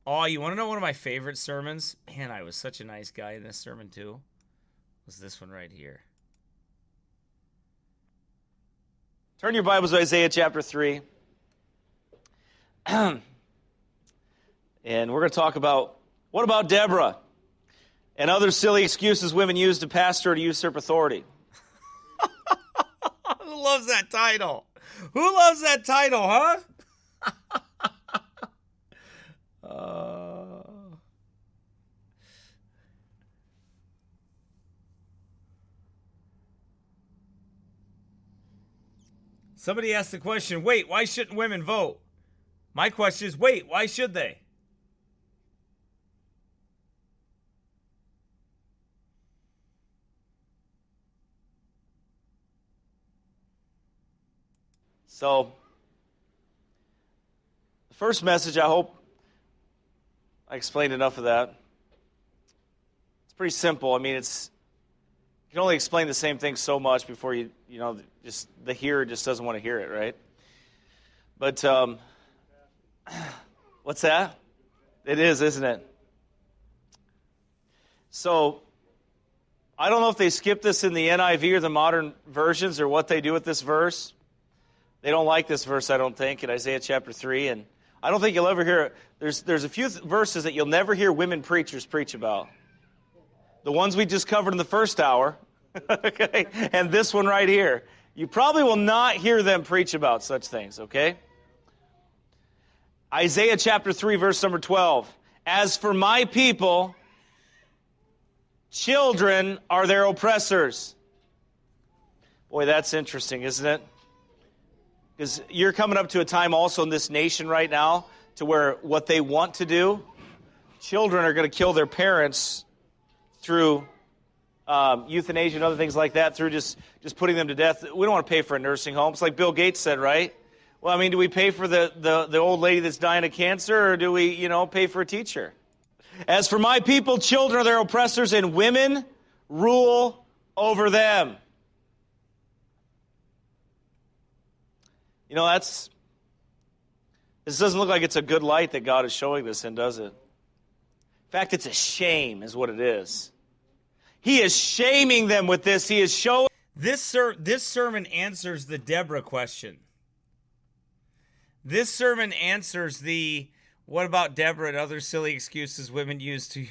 Oh, you want to know one of my favorite sermons? Man, I was such a nice guy in this sermon too. was this one right here. Turn your Bibles to Isaiah chapter 3. And we're going to talk about, what about Deborah and other silly excuses women use to pastor or to usurp authority? Who loves that title? Who loves that title, huh? Somebody asked the question, wait, why shouldn't women vote? My question is, wait, why should they? So, the first message, I hope I explained enough of that. It's pretty simple. I mean, you can only explain the same thing so much before just the hearer just doesn't want to hear it, right? But, what's that? It is, isn't it? So, I don't know if they skip this in the NIV or the modern versions or what they do with this verse. They don't like this verse, I don't think, in Isaiah chapter 3. And I don't think you'll ever hear it. There's a few verses that you'll never hear women preachers preach about. The ones we just covered in the first hour, okay, and this one right here. You probably will not hear them preach about such things, okay? Isaiah chapter 3, verse number 12. As for my people, children are their oppressors. Boy, that's interesting, isn't it? Because you're coming up to a time also in this nation right now to where what they want to do, children are going to kill their parents through euthanasia and other things like that, through just putting them to death. We don't want to pay for a nursing home. It's like Bill Gates said, right? Well, I mean, do we pay for the old lady that's dying of cancer, or do we, pay for a teacher? As for my people, children are their oppressors, and women rule over them. This doesn't look like it's a good light that God is showing this in, does it? In fact, it's a shame is what it is. He is shaming them with this. He is showing. This sermon answers the Deborah question. This sermon answers the, what about Deborah and other silly excuses women use to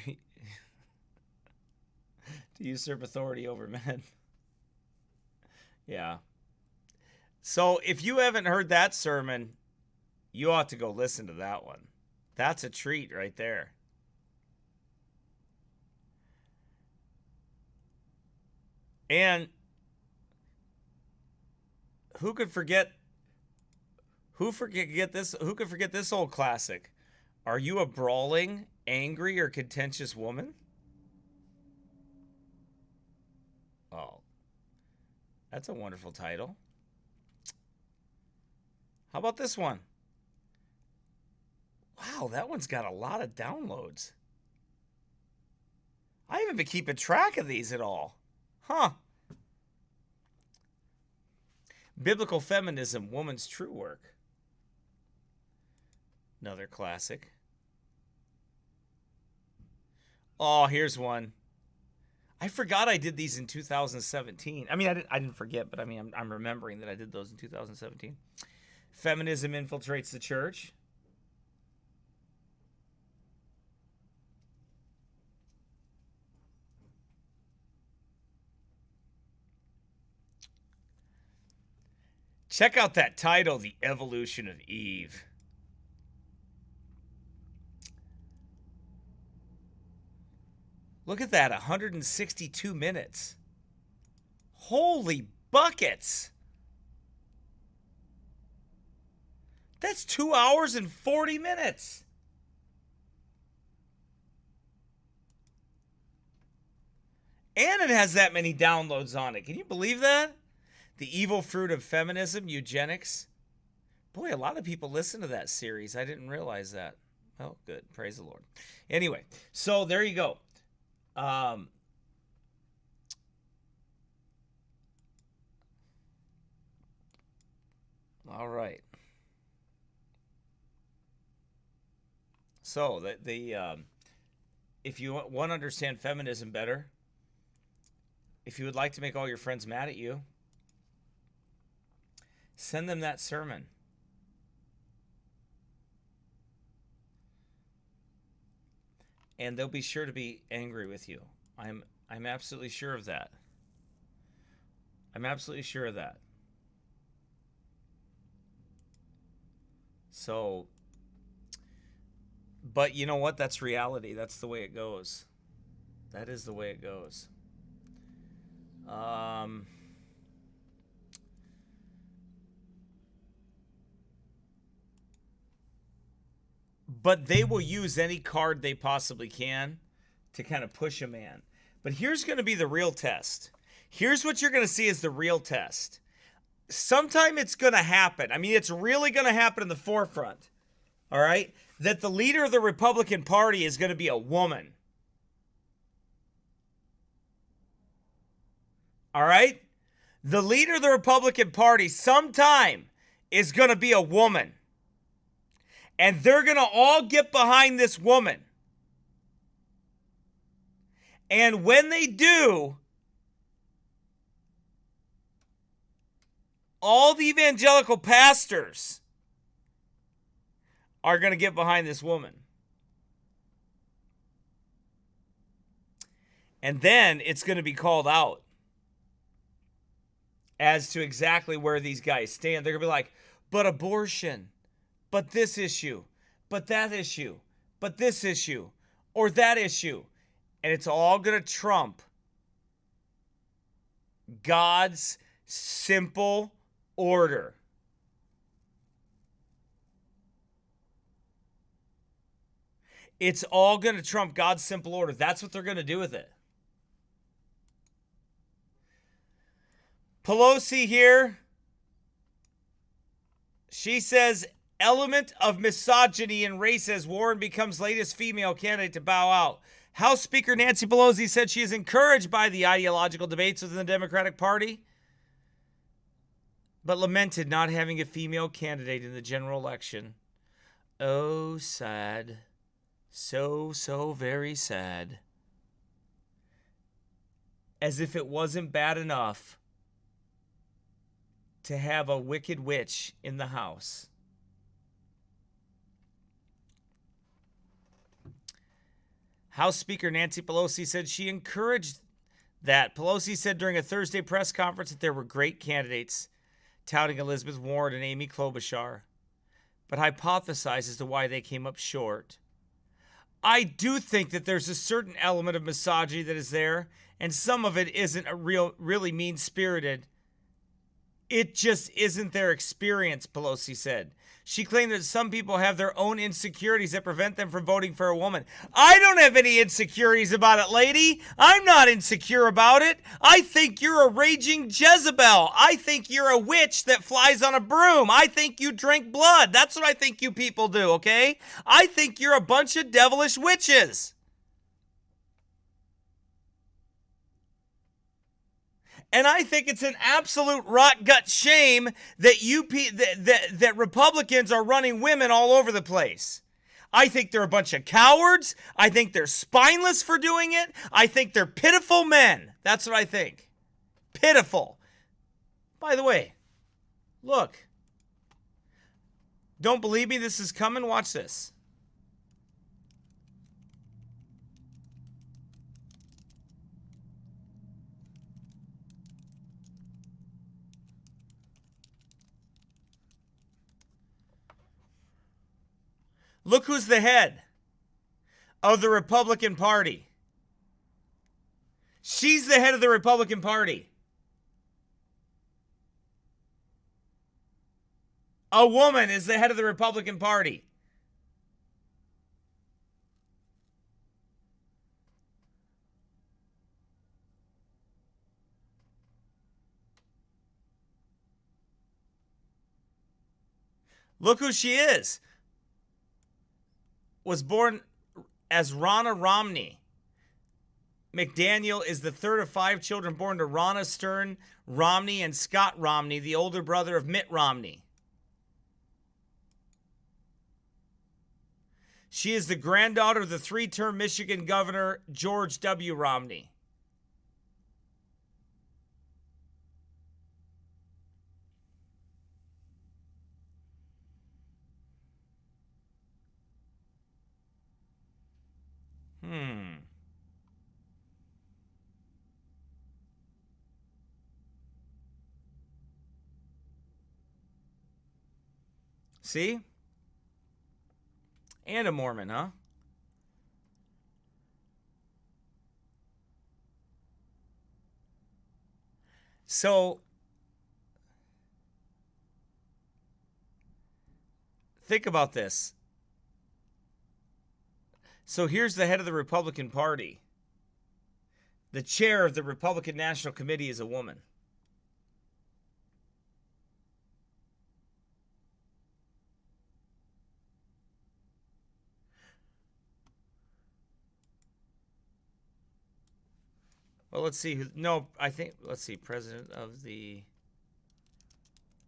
usurp authority over men? Yeah. So if you haven't heard that sermon, you ought to go listen to that one. That's a treat right there. And who could forget this old classic? Are you a brawling, angry, or contentious woman? Oh, that's a wonderful title. How about this one? Wow, that one's got a lot of downloads. I haven't been keeping track of these at all. Huh. Biblical Feminism, Woman's True Work. Another classic. Oh, here's one. I forgot I did these in 2017. I mean, I didn't forget, but I mean, I'm remembering that I did those in 2017. Feminism infiltrates the church. Check out that title, The Evolution of Eve. Look at that, 162 minutes. Holy buckets. That's 2 hours and 40 minutes. And it has that many downloads on it. Can you believe that? The Evil Fruit of Feminism, Eugenics. Boy, a lot of people listen to that series. I didn't realize that. Oh, good. Praise the Lord. Anyway, so there you go. All right. So if you want to understand feminism better, if you would like to make all your friends mad at you, send them that sermon. And they'll be sure to be angry with you. I'm absolutely sure of that. I'm absolutely sure of that. So, but you know what? That's reality. That's the way it goes. That is the way it goes. But they will use any card they possibly can to kind of push a man. But here's going to be the real test. Here's what you're going to see as the real test. Sometime it's going to happen. I mean, it's really going to happen in the forefront. All right? That the leader of the Republican Party is going to be a woman. All right? The leader of the Republican Party sometime is going to be a woman. And they're going to all get behind this woman. And when they do, all the evangelical pastors are going to get behind this woman. And then it's going to be called out as to exactly where these guys stand. They're going to be like, but abortion, but this issue, but that issue, but this issue, or that issue. And it's all going to trump God's simple order. It's all going to trump God's simple order. That's what they're going to do with it. Pelosi here, she says, element of misogyny and race as Warren becomes latest female candidate to bow out. House Speaker Nancy Pelosi said she is encouraged by the ideological debates within the Democratic Party, but lamented not having a female candidate in the general election. Oh, sad. So very sad. As if it wasn't bad enough to have a wicked witch in the House. House Speaker Nancy Pelosi said she encouraged that. Pelosi said during a Thursday press conference that there were great candidates, touting Elizabeth Warren and Amy Klobuchar, but hypothesized as to why they came up short. I do think that there's a certain element of misogyny that is there, and some of it isn't really mean-spirited. It just isn't their experience, Pelosi said. She claimed that some people have their own insecurities that prevent them from voting for a woman. I don't have any insecurities about it, lady. I'm not insecure about it. I think you're a raging Jezebel. I think you're a witch that flies on a broom. I think you drink blood. That's what I think you people do, okay? I think you're a bunch of devilish witches. And I think it's an absolute rot gut shame that that Republicans are running women all over the place. I think they're a bunch of cowards. I think they're spineless for doing it. I think they're pitiful men. That's what I think. Pitiful. By the way, look. Don't believe me? This is coming. Watch this. Look who's the head of the Republican Party. She's the head of the Republican Party. A woman is the head of the Republican Party. Look who she is. Was born as Ronna Romney. McDaniel is the third of 5 children born to Ronna Stern Romney and Scott Romney, the older brother of Mitt Romney. She is the granddaughter of the 3-term Michigan Governor George W. Romney. See? And a Mormon, huh? So, think about this. So here's the head of the Republican Party. The chair of the Republican National Committee is a woman. Well, let's see. Let's see. President of the...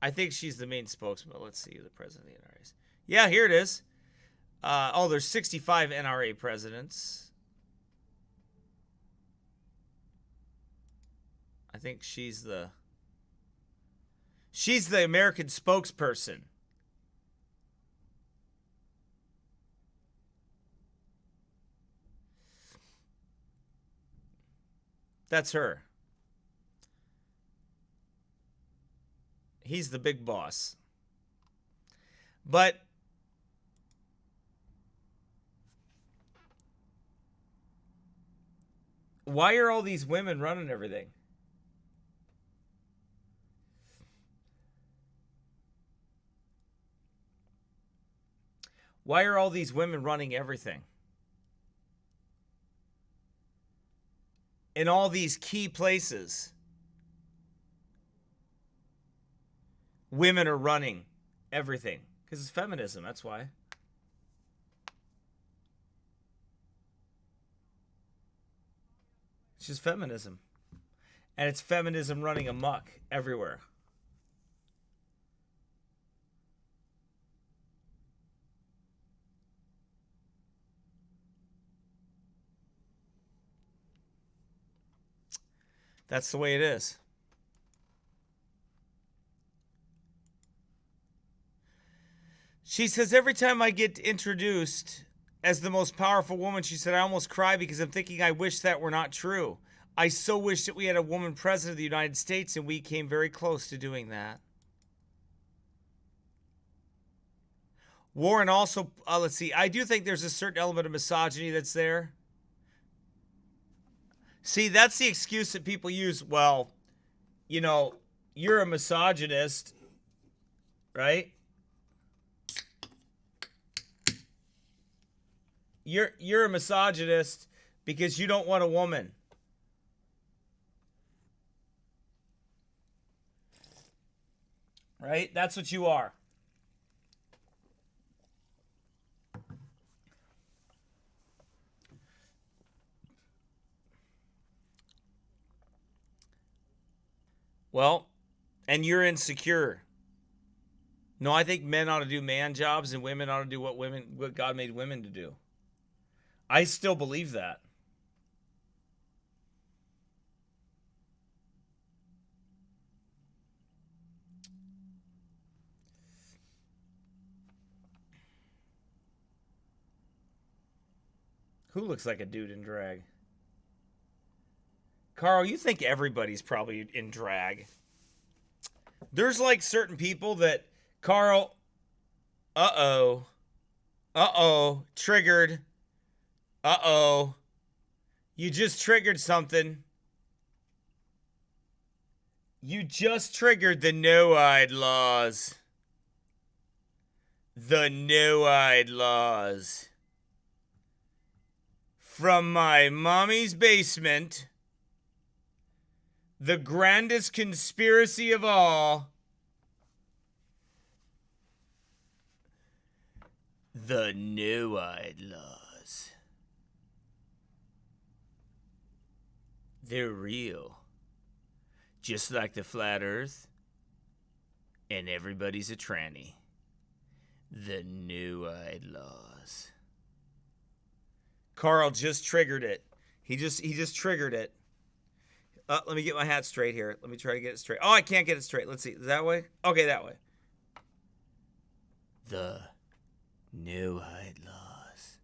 I think she's the main spokesman. Let's see who the president of the NRA is. Yeah, here it is. There's 65 NRA presidents. I think she's the American spokesperson. That's her. He's the big boss. But why are all these women running everything? Why are all these women running everything? In all these key places, women are running everything. Because it's feminism, that's why. It's just feminism. And it's feminism running amok everywhere. That's the way it is. She says, every time I get introduced as the most powerful woman, she said, I almost cry because I'm thinking I wish that were not true. I so wish that we had a woman president of the United States, and we came very close to doing that. Warren also, let's see, I do think there's a certain element of misogyny that's there. See, that's the excuse that people use. Well, you know, you're a misogynist, right? You're a misogynist because you don't want a woman. Right? That's what you are. Well, and you're insecure. No, I think men ought to do man jobs and women ought to do what God made women to do. I still believe that. Who looks like a dude in drag? Carl, you think everybody's probably in drag. There's like certain people that, Carl, triggered. You just triggered something. You just triggered the no-eyed laws. The no-eyed laws. From my mommy's basement, the grandest conspiracy of all, the no-eyed laws. They're real. Just like the flat earth, and everybody's a tranny. The no-eyed laws. Carl just triggered it. He just triggered it. Let me get my hat straight here. Let me try to get it straight. Oh, I can't get it straight. Let's see. That way? Okay, that way. The no-eyed laws.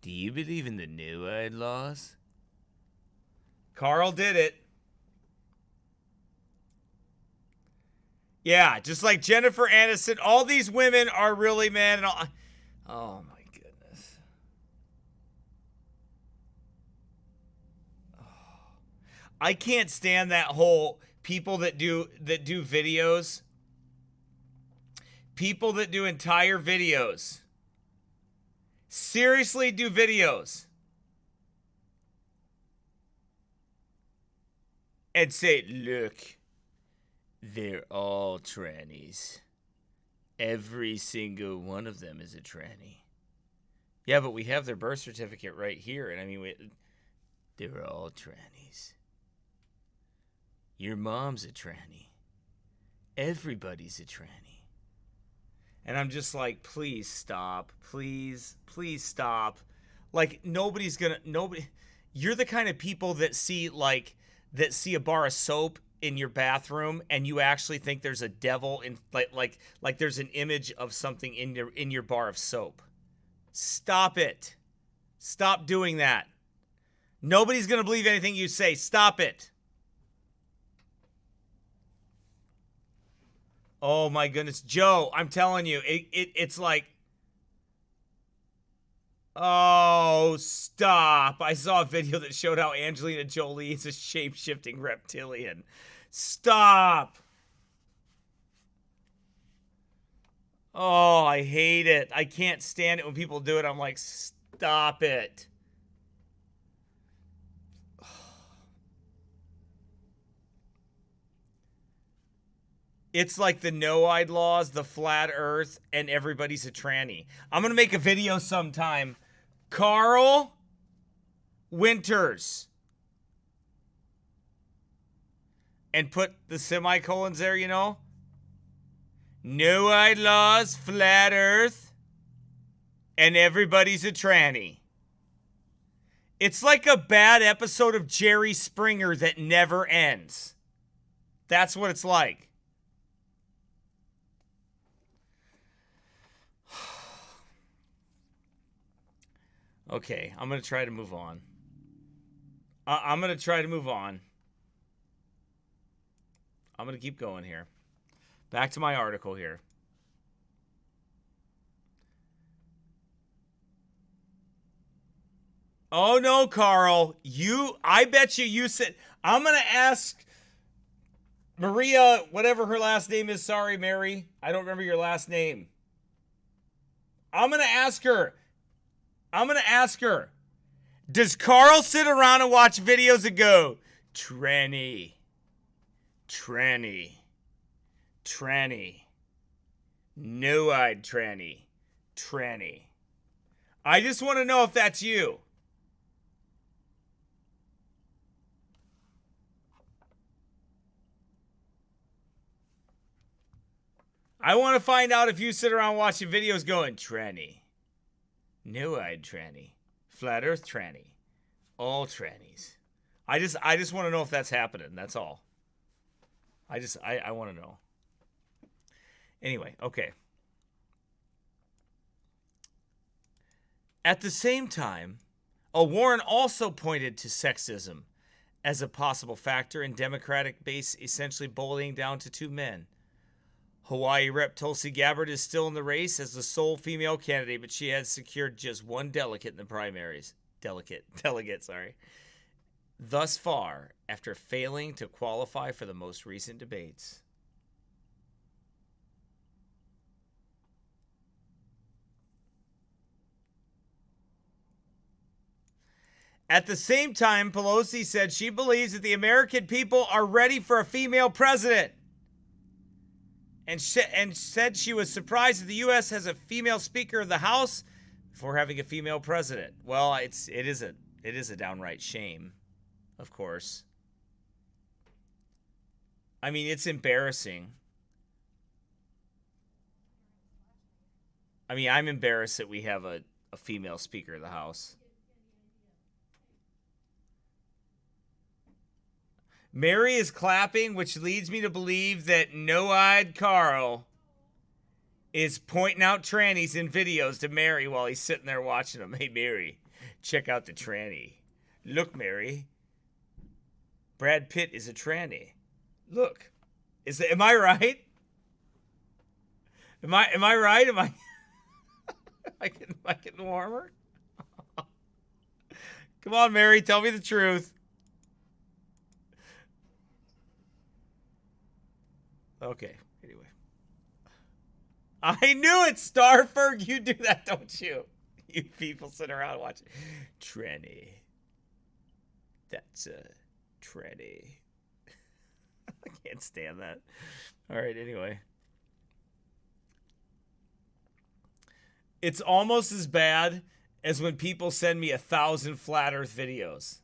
Do you believe in the no-eyed laws? Carl did it. Yeah, just like Jennifer Aniston. All these women are really men. And all, oh, my goodness. Oh. I can't stand that whole people that do videos. People that do entire videos. Seriously do videos. And say, look, they're all trannies. Every single one of them is a tranny. Yeah, but we have their birth certificate right here. And I mean, they're all trannies. Your mom's a tranny. Everybody's a tranny. And I'm just like, please stop. Please stop. Like, nobody. You're the kind of people that see a bar of soap in your bathroom and you actually think there's a devil in like there's an image of something in your bar of soap. Stop it. Stop doing that. Nobody's going to believe anything you say. Stop it. Oh my goodness, Joe, I'm telling you, it's like, oh, stop. I saw a video that showed how Angelina Jolie is a shape-shifting reptilian. Stop. Oh, I hate it. I can't stand it when people do it. I'm like, stop it. It's like the no-eyed laws, the flat earth, and everybody's a tranny. I'm going to make a video sometime. Carl Winters. And put the semicolons there, you know? No-eyed laws, flat earth, and everybody's a tranny. It's like a bad episode of Jerry Springer that never ends. That's what it's like. Okay, I'm going to try to move on. I'm going to try to move on. I'm going to keep going here. Back to my article here. Oh no, Carl. I bet you said, I'm going to ask Maria, whatever her last name is. Sorry, Mary. I don't remember your last name. I'm going to ask her. Does Carl sit around and watch videos and go, tranny, tranny, tranny, no-eyed tranny, tranny? I just want to know if that's you. I want to find out if you sit around watching videos going, tranny, no-eyed tranny, flat earth tranny, all trannies. I just want to know if that's happening. That's all. I want to know. Anyway, okay. At the same time, Warren also pointed to sexism as a possible factor in Democratic base essentially boiling down to two men. Hawaii Rep. Tulsi Gabbard is still in the race as the sole female candidate, but she has secured just one delegate in the primaries. Delegate, sorry. Thus far, after failing to qualify for the most recent debates. At the same time, Pelosi said she believes that the American people are ready for a female president. And said she was surprised that the U.S. has a female Speaker of the House before having a female president. Well, it is a downright shame, of course. I mean, it's embarrassing. I mean, I'm embarrassed that we have a female Speaker of the House. Mary is clapping, which leads me to believe that no-eyed Carl is pointing out trannies in videos to Mary while he's sitting there watching them. Hey, Mary, Check out the tranny. Look, Mary. Brad Pitt is a tranny. Look. Am I right? Am I right? Am I getting warmer? Come on, Mary, tell me the truth. Okay, anyway. I knew it, Starferg. You do that, don't you? You people sit around watching. Tranny. That's a tranny. I can't stand that. All right, anyway. It's almost as bad as when people send me 1,000 flat earth videos.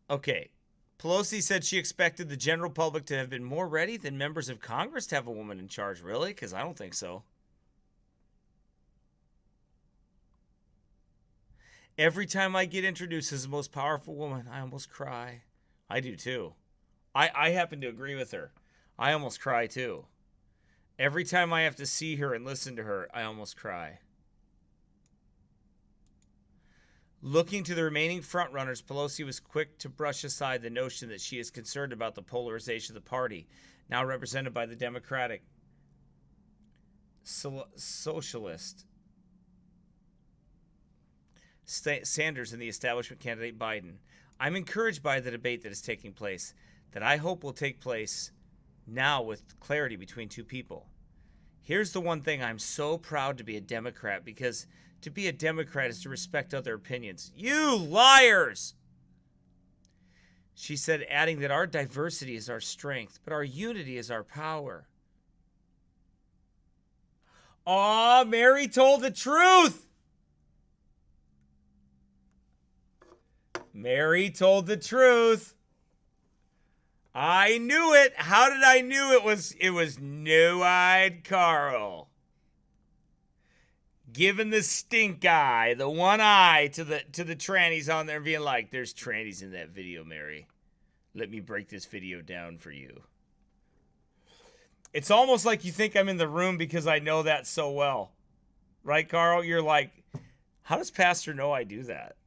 Okay. Pelosi said she expected the general public to have been more ready than members of Congress to have a woman in charge. Really? Because I don't think so. Every time I get introduced as the most powerful woman, I almost cry. I do too. I happen to agree with her. I almost cry too. Every time I have to see her and listen to her, I almost cry. Looking to the remaining frontrunners, Pelosi was quick to brush aside the notion that she is concerned about the polarization of the party, now represented by the Democratic Socialist Sanders and the establishment candidate Biden. I'm encouraged by the debate that is taking place, that I hope will take place now with clarity between two people. Here's the one thing: I'm so proud to be a Democrat, because to be a Democrat is to respect other opinions. You liars! She said, adding that our diversity is our strength, but our unity is our power. Aw, Mary told the truth! Mary told the truth. I knew it. How did I knew it was No-Eyed Carl. Giving the stink eye, the one eye to the trannies on there, and being like, there's trannies in that video, Mary. Let me break this video down for you. It's almost like you think I'm in the room because I know that so well. Right, Carl? You're like, how does Pastor know I do that?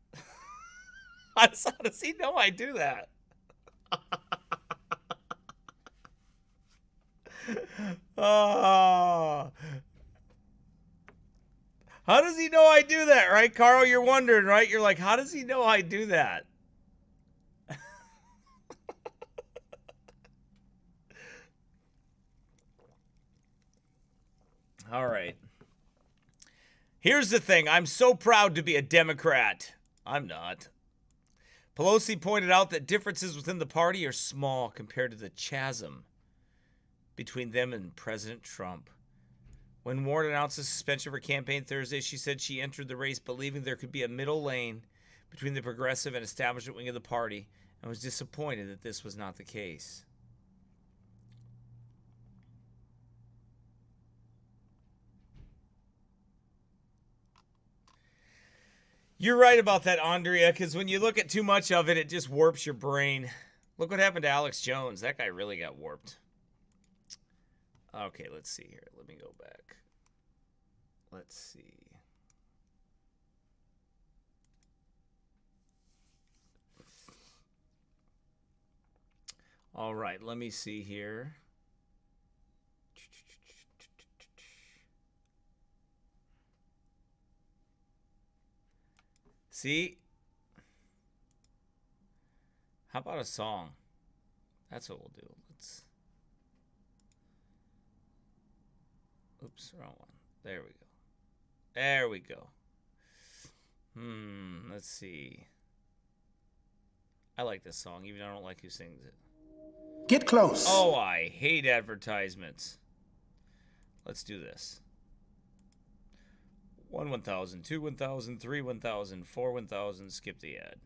How does he know I do that? Oh. How does he know I do that, right, Carl? You're wondering, right? You're like, how does he know I do that? All right. Here's the thing. I'm so proud to be a Democrat. I'm not. Pelosi pointed out that differences within the party are small compared to the chasm between them and President Trump. When Warren announced the suspension of her campaign Thursday, she said she entered the race believing there could be a middle lane between the progressive and establishment wing of the party, and was disappointed that this was not the case. You're right about that, Andrea, because when you look at too much of it, it just warps your brain. Look what happened to Alex Jones. That guy really got warped. Okay, let's see here. Let me go back. Let's see. All right, let me see here. See? How about a song? That's what we'll do. Let's. Oops, wrong one. There we go. There we go. Let's see. I like this song, even though I don't like who sings it. Get close. Oh, I hate advertisements. Let's do this. 1 1,000, 2 1,000, 3 1,000, 4 1,000. Skip the ad.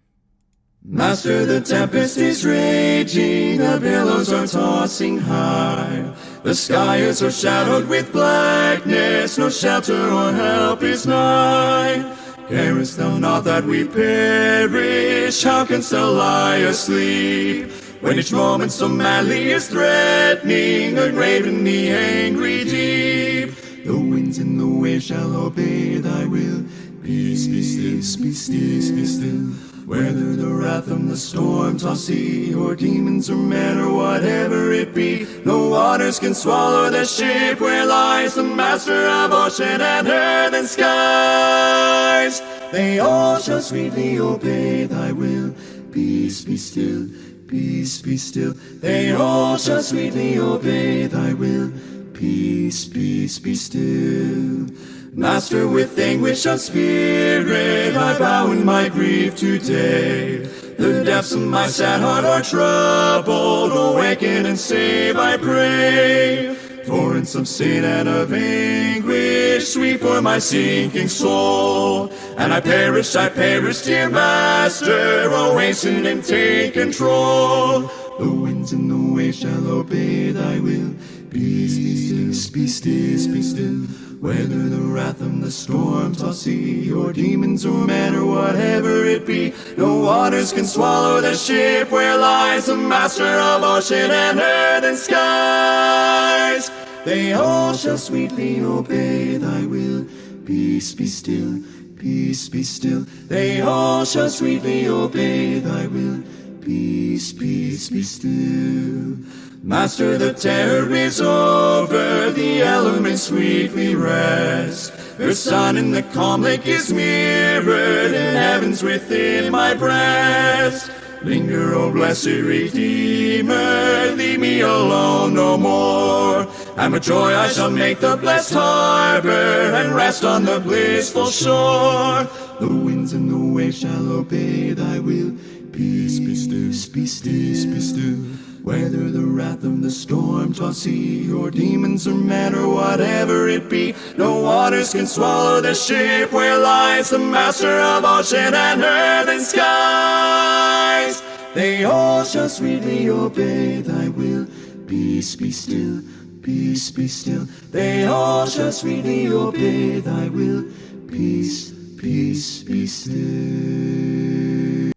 Master, the tempest is raging, the billows are tossing high. The sky is overshadowed with blackness, no shelter or help is nigh. Carest thou not that we perish? How canst thou lie asleep? When each moment so madly is threatening, a grave in the angry deep. The winds and the waves shall obey thy will. Peace, be still, be still, be still. Whether the wrath from the storm-tossed sea, or demons or men, or whatever it be, no waters can swallow the ship where lies the master of ocean and earth and skies. They all shall sweetly obey thy will. Peace, be still, peace, be still. They all shall sweetly obey thy will. Peace, peace, be still. Master, with anguish of spirit, I bow in my grief today. The depths of my sad heart are troubled. Awaken and save, I pray. Torrents of sin and of anguish sweep o'er my sinking soul. And I perish, dear Master. Oh, hasten and take control. The winds and the waves shall obey thy will. Peace, be still, be still, be still. Whether the wrath of the storm-tossed sea, or demons or men, or whatever it be, no waters can swallow the ship where lies the master of ocean and earth and skies. They all shall sweetly obey thy will. Peace, be still, peace, be still. They all shall sweetly obey thy will. Peace, peace, be still. Master, the terror is over, the elements sweetly rest. Their sun in the calm lake is mirrored, in heavens within my breast. Linger, O blessed Redeemer, leave me alone no more. And with joy I shall make the blessed harbor, and rest on the blissful shore. The winds and the waves shall obey thy will. Peace, be still, be still, be still. Whether the wrath of the storm-tossed sea, or demons or men, or whatever it be, no waters can swallow the ship where lies the master of ocean and earth and skies. They all shall sweetly obey thy will. Peace, be still, peace, be still. They all shall sweetly obey thy will. Peace, peace, be still.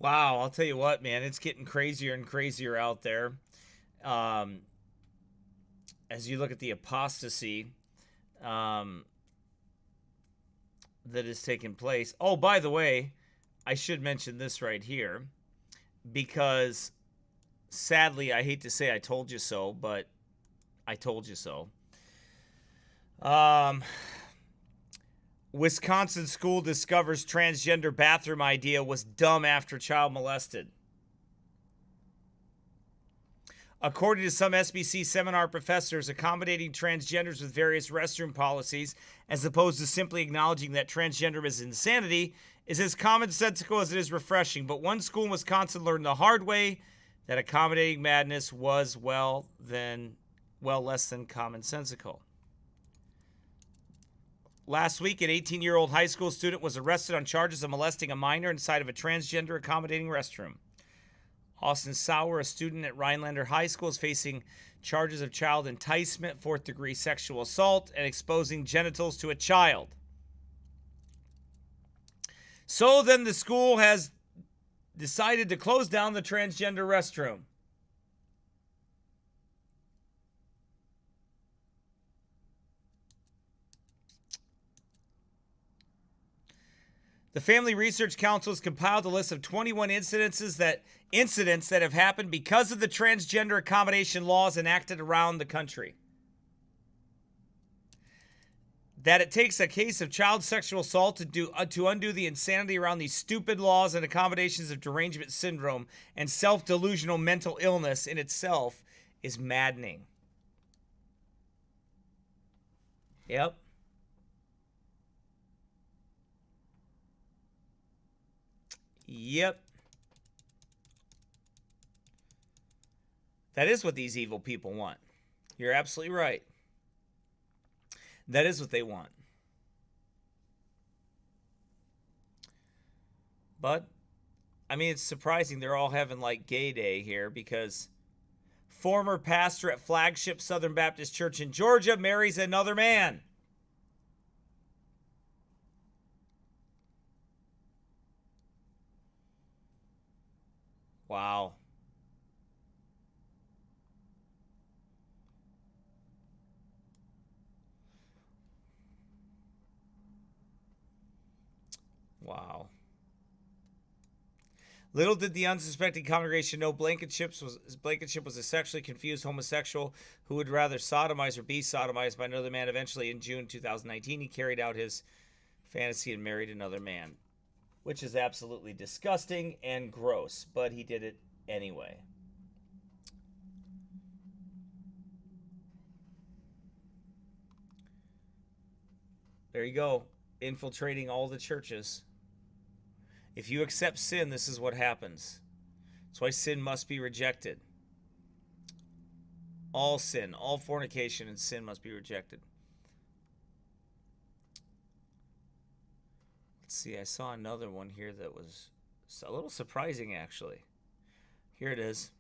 Wow, I'll tell you what, man, it's getting crazier and crazier out there. As you look at the apostasy that is taking place. Oh, by the way, I should mention this right here, because sadly, I hate to say I told you so, but I told you so. Wisconsin school discovers transgender bathroom idea was dumb after child molested. According to some SBC seminar professors, accommodating transgenders with various restroom policies, as opposed to simply acknowledging that transgender is insanity, is as commonsensical as it is refreshing. But one school in Wisconsin learned the hard way that accommodating madness was well less than commonsensical. Last week, an 18-year-old high school student was arrested on charges of molesting a minor inside of a transgender accommodating restroom. Austin Sauer, a student at Rhinelander High School, is facing charges of child enticement, fourth-degree sexual assault, and exposing genitals to a child. So then the school has decided to close down the transgender restroom. The Family Research Council has compiled a list of 21 incidents that have happened because of the transgender accommodation laws enacted around the country. That it takes a case of child sexual assault to undo the insanity around these stupid laws and accommodations of derangement syndrome and self-delusional mental illness in itself is maddening. Yep. Yep. That is what these evil people want. You're absolutely right. That is what they want. But, I mean, it's surprising they're all having like gay day here, because former pastor at Flagship Southern Baptist Church in Georgia marries another man. Wow. Wow. Little did the unsuspecting congregation know Blankenship was a sexually confused homosexual who would rather sodomize or be sodomized by another man. Eventually, in June 2019, he carried out his fantasy and married another man, which is absolutely disgusting and gross, but he did it anyway. There you go, infiltrating all the churches. If you accept sin, this is what happens. That's why sin must be rejected. All sin, all fornication and sin must be rejected. Let's see, I saw another one here that was a little surprising, actually. Here it is.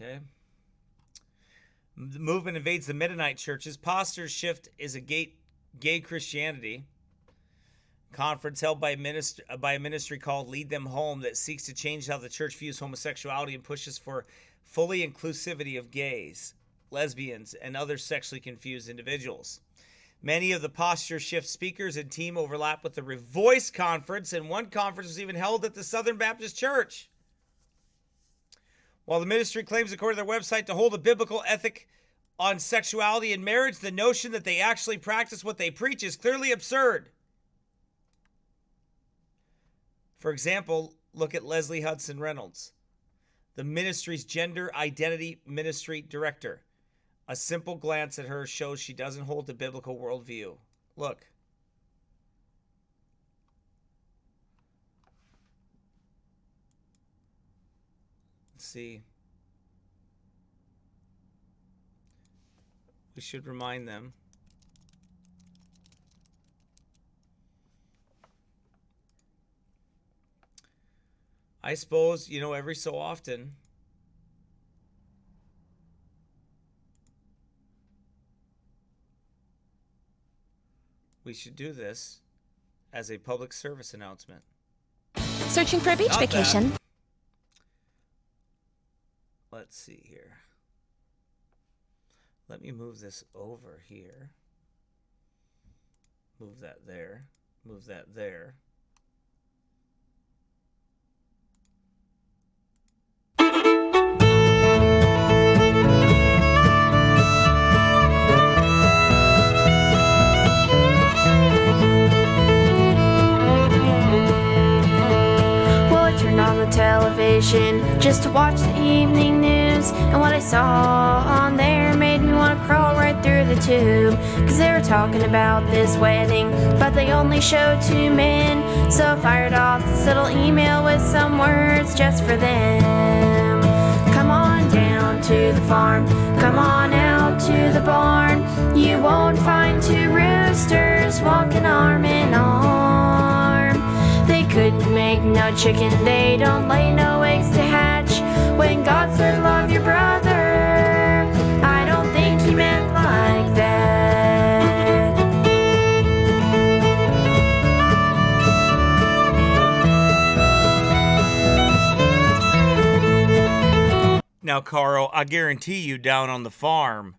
Okay. The movement invades the Mennonite churches. Pastors shift is a gay Christianity. Conference held by a ministry called Lead Them Home that seeks to change how the church views homosexuality and pushes for fully inclusivity of gays, lesbians, and other sexually confused individuals. Many of the posture shift speakers and team overlap with the Revoice Conference, and one conference was even held at the Southern Baptist Church. While the ministry claims, according to their website, to hold a biblical ethic on sexuality and marriage, the notion that they actually practice what they preach is clearly absurd. For example, look at Leslie Hudson Reynolds, the ministry's gender identity ministry director. A simple glance at her shows she doesn't hold the biblical worldview. Look. See, we should remind them. I suppose, every so often, we should do this as a public service announcement. Searching for a beach vacation. Let's see here. Let me move this over here. Move that there. Move that there. Well, I turned on the television just to watch the evening news, and what I saw on there made me want to crawl right through the tube, cause they were talking about this wedding, but they only showed 2 men, so I fired off this little email with some words just for them. Come on down to the farm, come on out to the barn, you won't find 2 roosters walking arm in arm. They couldn't make no chicken, they don't lay no eggs to hatch. When God said love your brother, I don't think he meant like that. Now, Carl, I guarantee you down on the farm,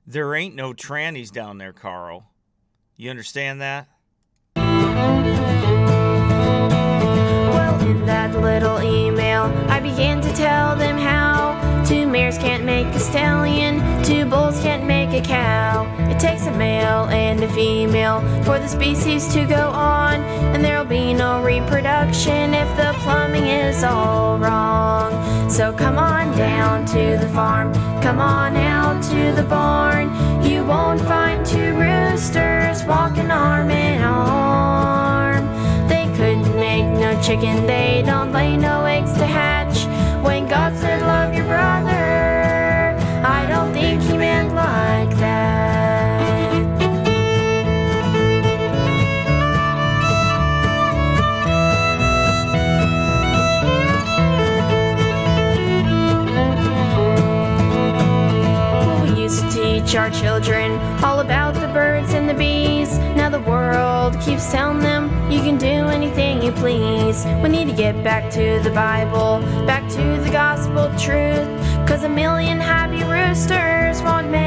there ain't no trannies down there, Carl. You understand that? Well, in that little email, I began to tell them how 2 mares can't make a stallion, 2 bulls can't make a cow. It takes a male and a female for the species to go on, and there'll be no reproduction if the plumbing is all wrong. So come on down to the farm, come on out to the barn, you won't find 2 roosters walking arm in arm. They couldn't make no chicken, they don't lay no eggs to hatch. When God said love your brother, I don't think he meant like that. Well, we used to teach our children all about the birds and the bees. the world keeps telling them you can do anything you please. We need to get back to the Bible, back to the gospel truth, 'cause a million happy roosters won't make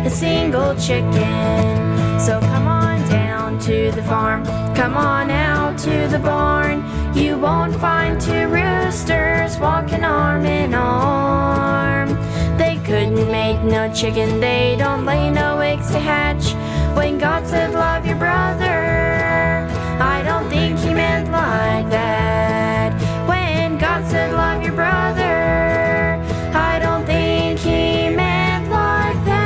a single chicken. So come on down to the farm, come on out to the barn. You won't find two roosters walking arm in arm. They couldn't make no chicken, they don't lay no eggs to hatch. When God said love your brother, I don't think he meant like that. When God said love your brother, I don't think he meant like that.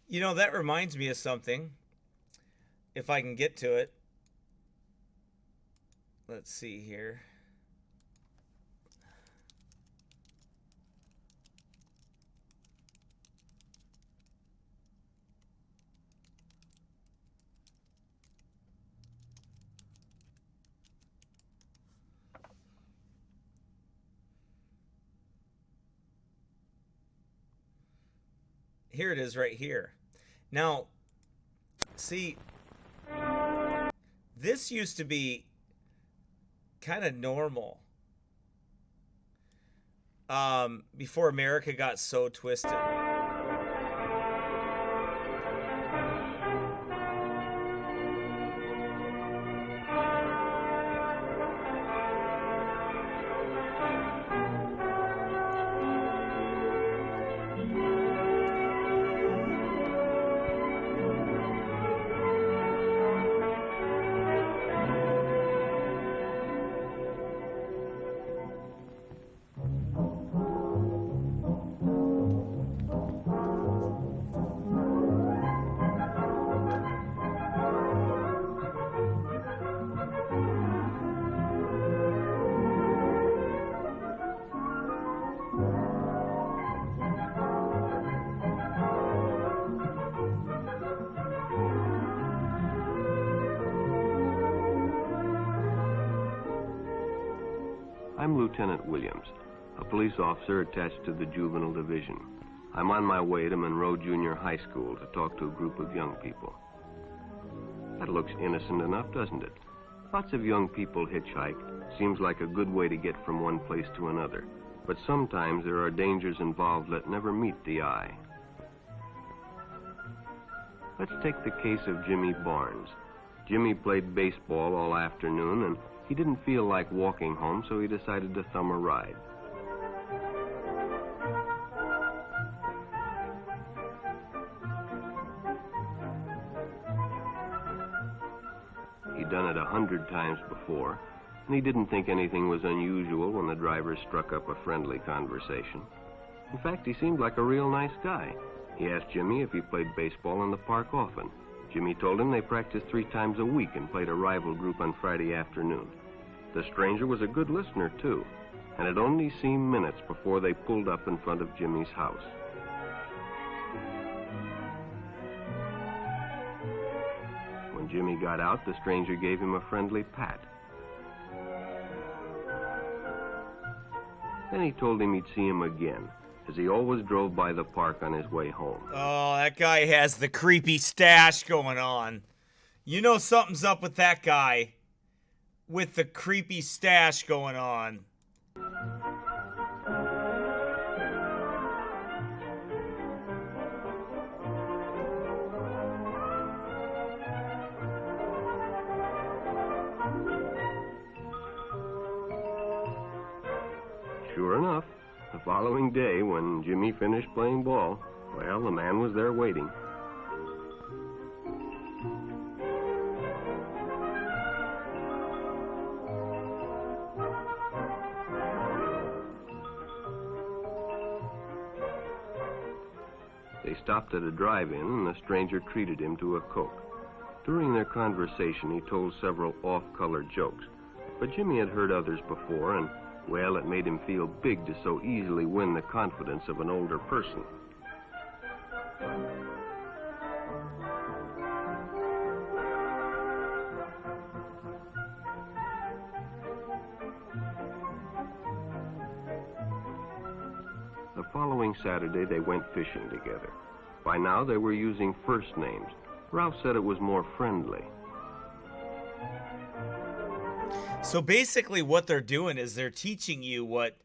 You know, that reminds me of something. If I can get to it. Let's see here. Here it is right here. Now, see, this used to be kind of normal before America got so twisted. I'm Lieutenant Williams, a police officer attached to the Juvenile Division. I'm on my way to Monroe Junior High School to talk to a group of young people. That looks innocent enough, doesn't it? Lots of young people hitchhike. Seems like a good way to get from one place to another. But sometimes there are dangers involved that never meet the eye. Let's take the case of Jimmy Barnes. Jimmy played baseball all afternoon, and he didn't feel like walking home, so he decided to thumb a ride. He'd done it 100 times before, and he didn't think anything was unusual when the driver struck up a friendly conversation. In fact, he seemed like a real nice guy. He asked Jimmy if he played baseball in the park often. Jimmy told him they practiced 3 times a week and played a rival group on Friday afternoon. The stranger was a good listener, too, and it only seemed minutes before they pulled up in front of Jimmy's house. When Jimmy got out, the stranger gave him a friendly pat. Then he told him he'd see him again, as he always drove by the park on his way home. Oh, that guy has the creepy stash going on. You know something's up with that guy. With the creepy stash going on. Sure enough, the following day when Jimmy finished playing ball, well, the man was there waiting. They stopped at a drive-in, and the stranger treated him to a Coke. During their conversation, he told several off-color jokes, but Jimmy had heard others before, and, well, it made him feel big to so easily win the confidence of an older person. following Saturday they went fishing together. By now they were using first names. Ralph said it was more friendly. So basically what they're doing is they're teaching you what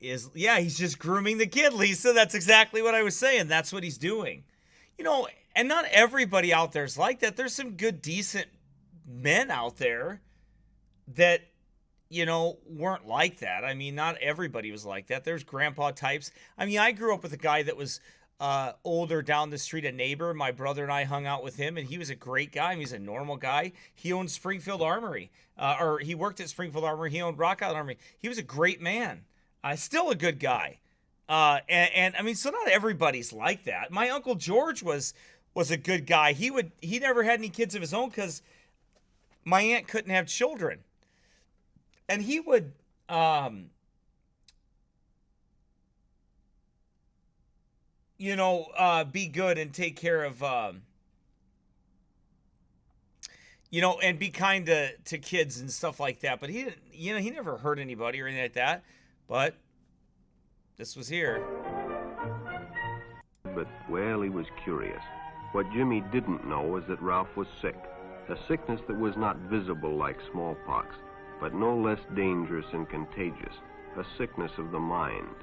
is, yeah, he's just grooming the kid, Lisa. That's exactly what I was saying. That's what he's doing. You know, and not everybody out there is like that. There's some good, decent men out there that, you know, weren't like that. I mean, not everybody was like that. There's grandpa types. I mean, I grew up with a guy that was older down the street, a neighbor. My brother and I hung out with him, and he was a great guy. I mean, he's a normal guy. He owned Springfield Armory, or he worked at Springfield Armory. He owned Rock Island Armory. He was a great man. Still a good guy. And I mean, so not everybody's like that. My Uncle George was a good guy. He never had any kids of his own because my aunt couldn't have children. And he would, be good and take care of, and be kind to kids and stuff like that. But he didn't, he never hurt anybody or anything like that. But this was here. But, well, he was curious. What Jimmy didn't know was that Ralph was sick. A sickness that was not visible like smallpox, but no less dangerous and contagious. A sickness of the mind.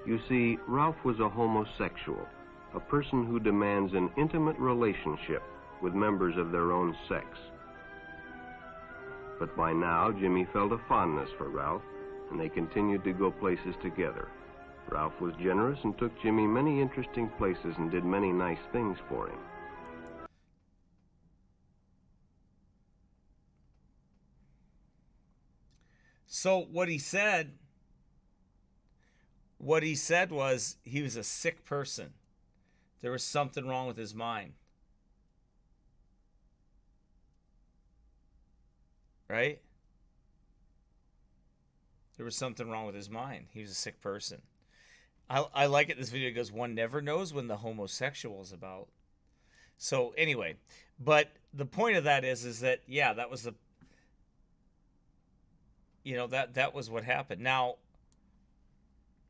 You see, Ralph was a homosexual, a person who demands an intimate relationship with members of their own sex. But by now, Jimmy felt a fondness for Ralph, and they continued to go places together. Ralph was generous and took Jimmy many interesting places and did many nice things for him. So what he said was he was a sick person. There was something wrong with his mind. Right? There was something wrong with his mind. He was a sick person. I like it. This video goes, one never knows when the homosexual is about. So anyway, but the point of that is that, yeah, that was the, that was what happened. Now,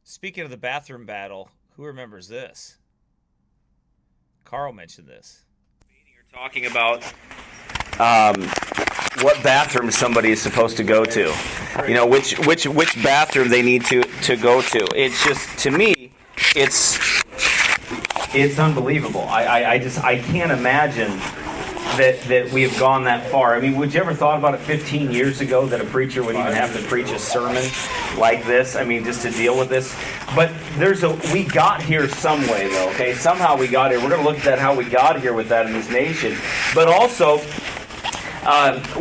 speaking of the bathroom battle, who remembers this? Carl mentioned this. You're talking about what bathroom somebody is supposed to go to. Which bathroom they need to go to. It's just, to me, it's unbelievable. I can't imagine that we have gone that far. I mean, would you ever thought about it 15 years ago that a preacher would even have to preach a sermon like this? I mean, just to deal with this. But we got here some way, though, okay? Somehow we got here. We're going to look at how we got here with that in this nation. But also,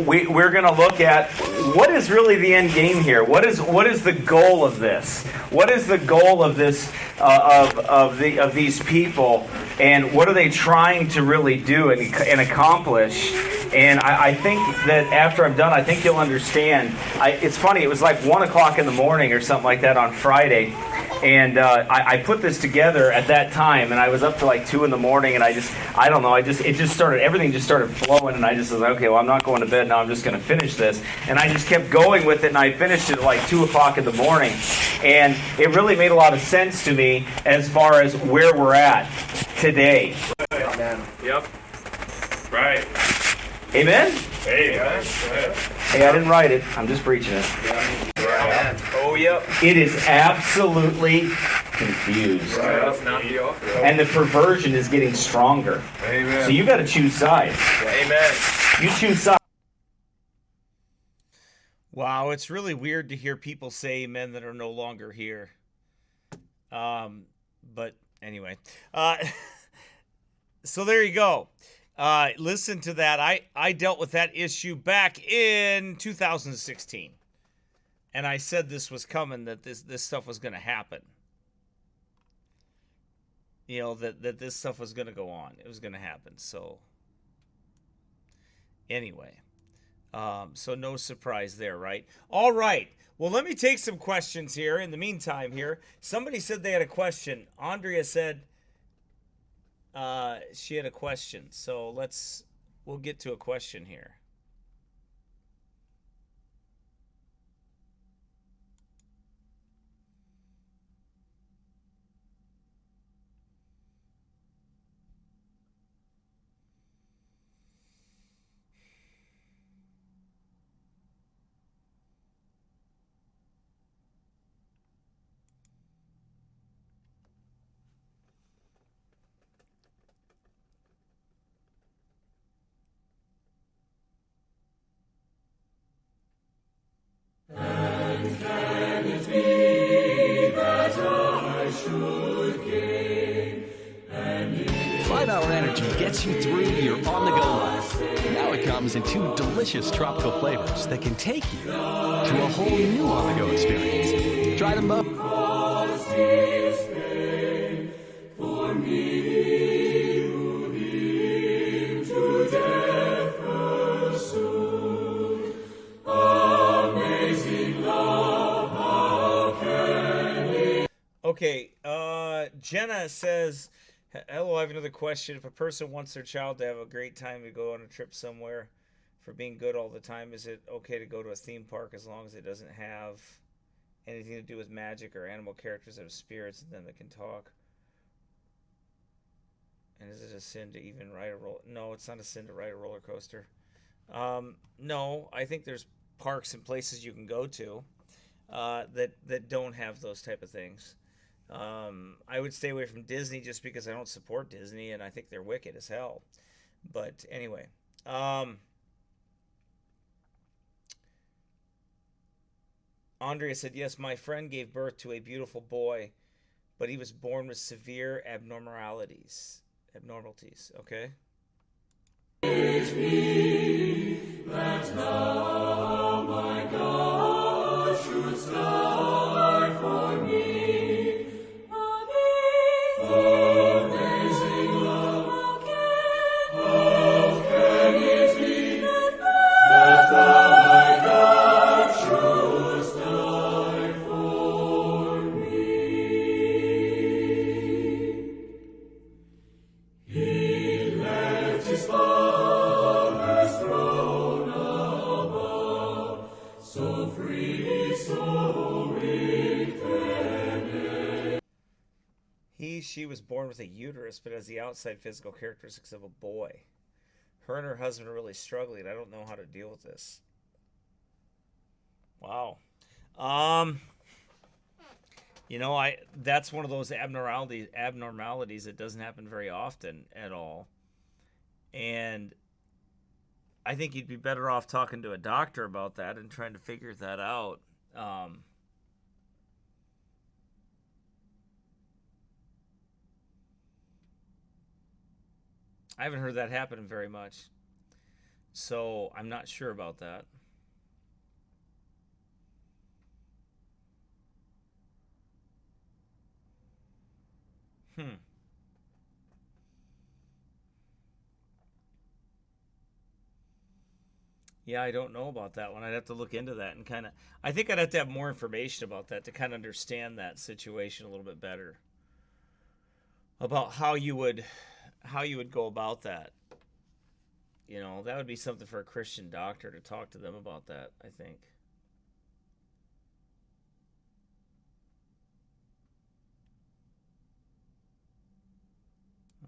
we're going to look at what is really the end game here. What is the goal of this? What is the goal of this of these people, and what are they trying to really do and accomplish? And I think that after I'm done, I think you'll understand. It's funny. It was like 1 o'clock in the morning or something like that on Friday. And I put this together at that time, and I was up to like 2 in the morning, and everything just started flowing, and I just was like, okay, well, I'm not going to bed now, I'm just going to finish this. And I just kept going with it, and I finished it at like 2 o'clock in the morning. And it really made a lot of sense to me as far as where we're at today. Amen. Yep. Right. Amen? Amen. Hey, I didn't write it. I'm just preaching it. Yeah. Oh, yep. It is absolutely confused. And the perversion is getting stronger. Amen. So you got to choose sides. Amen. You choose sides. Wow, it's really weird to hear people say amen that are no longer here. But anyway. So there you go. Listen to that. I dealt with that issue back in 2016. And I said this was coming, that this stuff was going to happen. That this stuff was going to go on. It was going to happen. So anyway, so no surprise there, right? All right. Well, let me take some questions here in the meantime here. Somebody said they had a question. Andrea said she had a question. So we'll get to a question here. energy gets you through your on-the-go life. Now it comes in 2 delicious tropical flavors that can take you to a whole new on-the-go experience. Try them both. Okay, Jenna says, hello, I have another question. If a person wants their child to have a great time to go on a trip somewhere for being good all the time, is it okay to go to a theme park as long as it doesn't have anything to do with magic or animal characters that have spirits and then they can talk? And is it a sin to even ride a roller? No, it's not a sin to ride a roller coaster. No, I think there's parks and places you can go to that don't have those type of things. I would stay away from Disney just because I don't support Disney and I think they're wicked as hell. But anyway, Andrea said, yes, my friend gave birth to a beautiful boy, but he was born with severe abnormalities. Okay? That now my God should die for me. Amazing love, how can it be that thou, my God, shouldst die for me? He left his Father's throne above, so free, so independent. She was born with a uterus, but has the outside physical characteristics of a boy. Her and her husband are really struggling. I don't know how to deal with this. Wow. That's one of those abnormalities that doesn't happen very often at all. And I think you'd be better off talking to a doctor about that and trying to figure that out. I haven't heard that happen very much, so I'm not sure about that. Yeah, I don't know about that one. I'd have to look into that and I think I'd have to have more information about that to kind of understand that situation a little bit better. About how you would go about that. That would be something for a Christian doctor to talk to them about that, I think.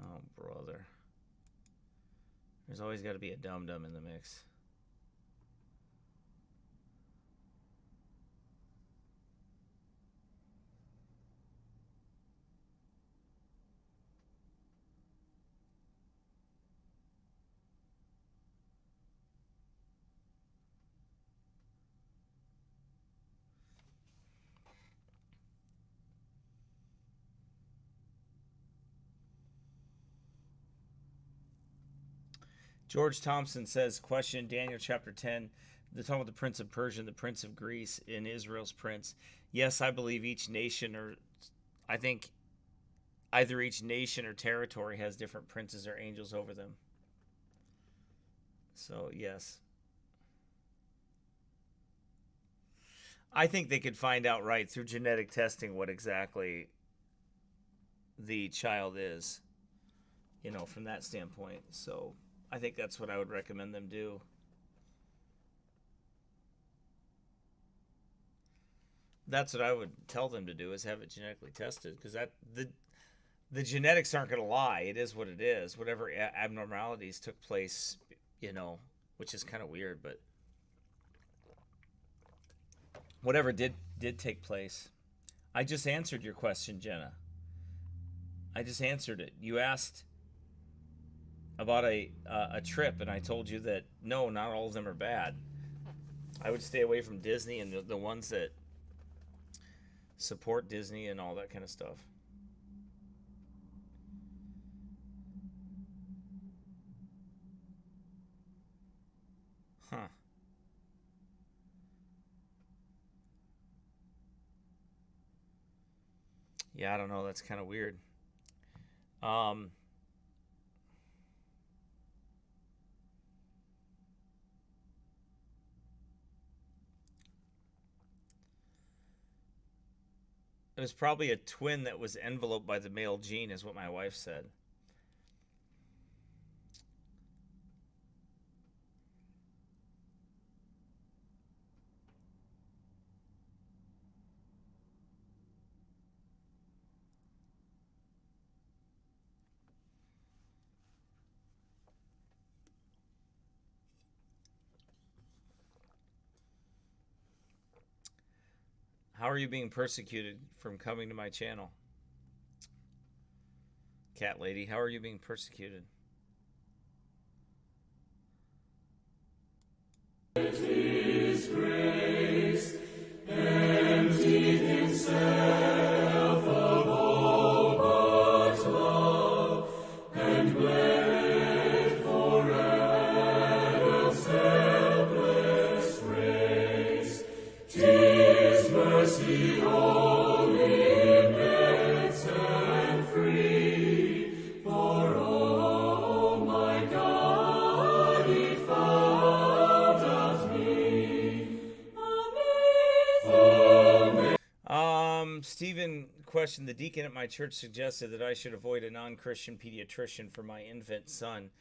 Oh, brother. There's always got to be a dum-dum in the mix. George Thompson says, question, Daniel chapter 10, they're talking about the prince of Persia and the prince of Greece in Israel's prince. Yes, I believe each nation, or I think either each nation or territory has different princes or angels over them. So, yes. I think they could find out right through genetic testing what exactly the child is, from that standpoint. So I think that's what I would recommend them do. That's what I would tell them to do, is have it genetically tested, because the genetics aren't going to lie. It is what it is. Whatever abnormalities took place, which is kind of weird, but whatever did take place. I just answered your question, Jenna. I just answered it. You asked about a trip, and I told you that no, not all of them are bad. I would stay away from Disney and the ones that support Disney and all that kind of stuff. Yeah, I don't know. That's kind of weird. It was probably a twin that was enveloped by the male gene, is what my wife said. How are you being persecuted from coming to my channel? Cat lady, how are you being persecuted? It is grace, emptied himself of all but love, and bled for Adam's helpless race. 'Tis mercy only, immense and free, for oh my God, He found us me. Stephen questioned, the deacon at my church suggested that I should avoid a non-Christian pediatrician for my infant son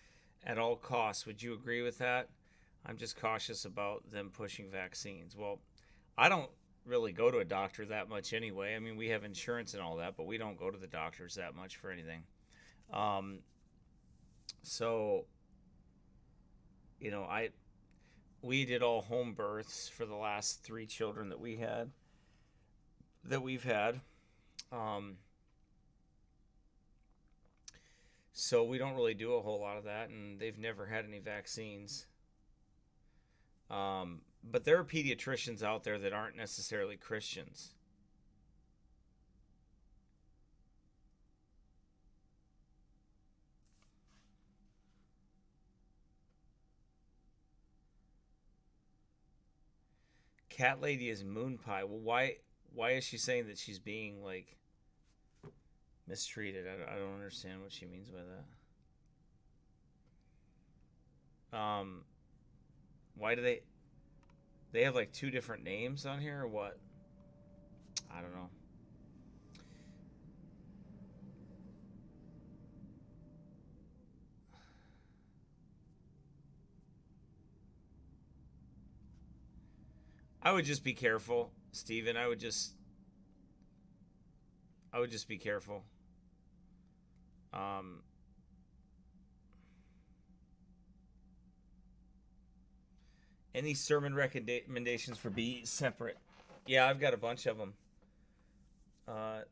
at all costs. Would you agree with that? I'm just cautious about them pushing vaccines. Well, I don't really go to a doctor that much anyway. I mean, we have insurance and all that, but we don't go to the doctors that much for anything. So, you know, we did all home births for the last 3 children that we've had. So we don't really do a whole lot of that, and they've never had any vaccines. But there are pediatricians out there that aren't necessarily Christians. Cat lady is moon pie. Well, why is she saying that she's being like mistreated? I don't understand what she means by that. Why do they have like 2 different names on here or what? I don't know. I would just be careful, Steven. I would just be careful. Any sermon recommendations for Be Separate? Yeah, I've got a bunch of them. A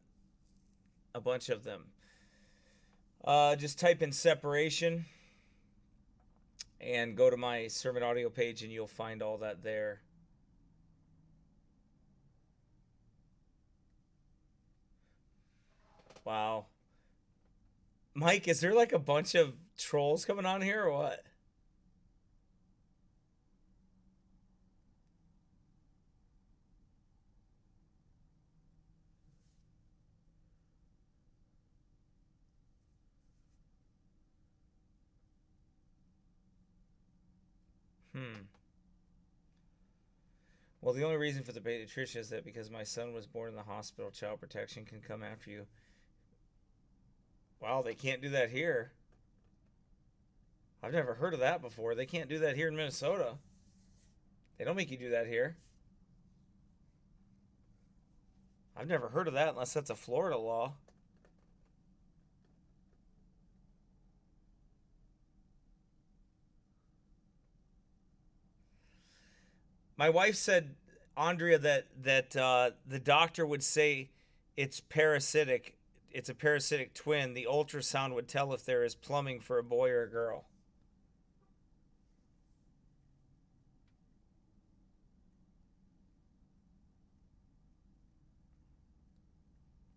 bunch of them. Just type in separation and go to my sermon audio page and you'll find all that there. Wow. Mike, is there like a bunch of trolls coming on here or what? Well, the only reason for the pediatrician is that because my son was born in the hospital, child protection can come after you. Wow, they can't do that here. I've never heard of that before. They can't do that here in Minnesota. They don't make you do that here. I've never heard of that unless that's a Florida law. My wife said, Andrea, that the doctor would say it's parasitic. It's a parasitic twin. The ultrasound would tell if there is plumbing for a boy or a girl.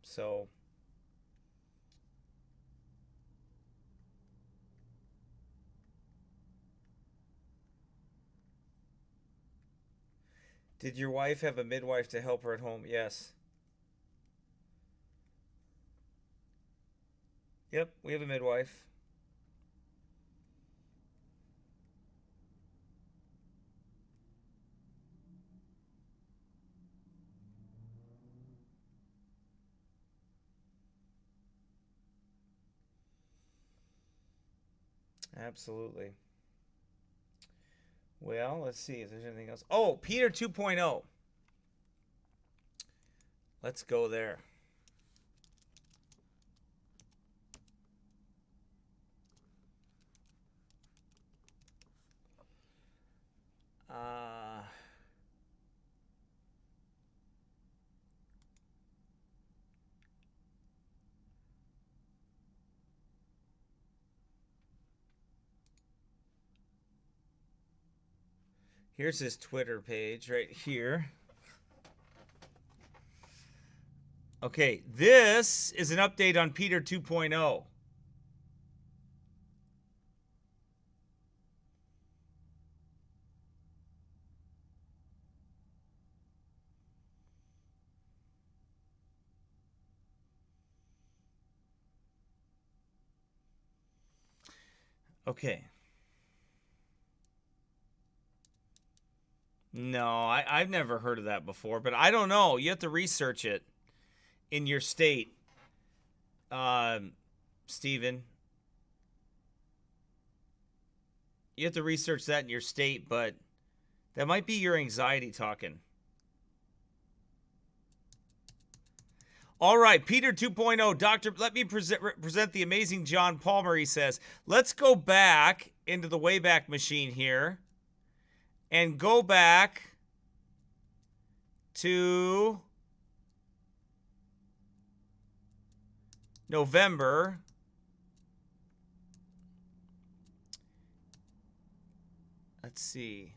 So did your wife have a midwife to help her at home? Yes. Yep, we have a midwife. Absolutely. Well, let's see if there's anything else. Oh, Peter 2.0. Let's go there. Here's his Twitter page right here. Okay, this is an update on Peter 2.0. Okay. No, I've never heard of that before, but I don't know. You have to research it in your state, Stephen. You have to research that in your state, but that might be your anxiety talking. All right, Peter 2.0. Doctor, let me present the amazing John Palmer, he says. Let's go back into the Wayback Machine here and go back to November. Let's see.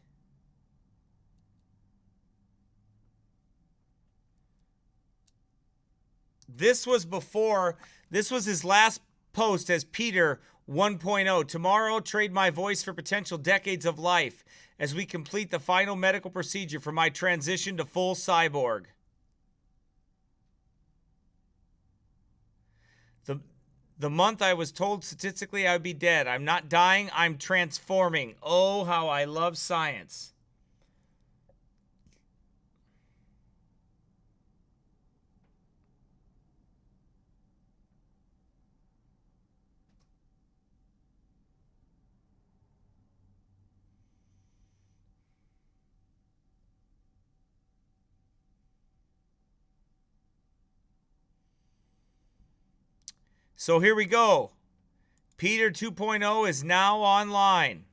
This was his last post as Peter 1.0. Tomorrow, trade my voice for potential decades of life as we complete the final medical procedure for my transition to full cyborg. The month I was told statistically I would be dead. I'm not dying, I'm transforming. Oh, how I love science. So here we go. Peter 2.0 is now online.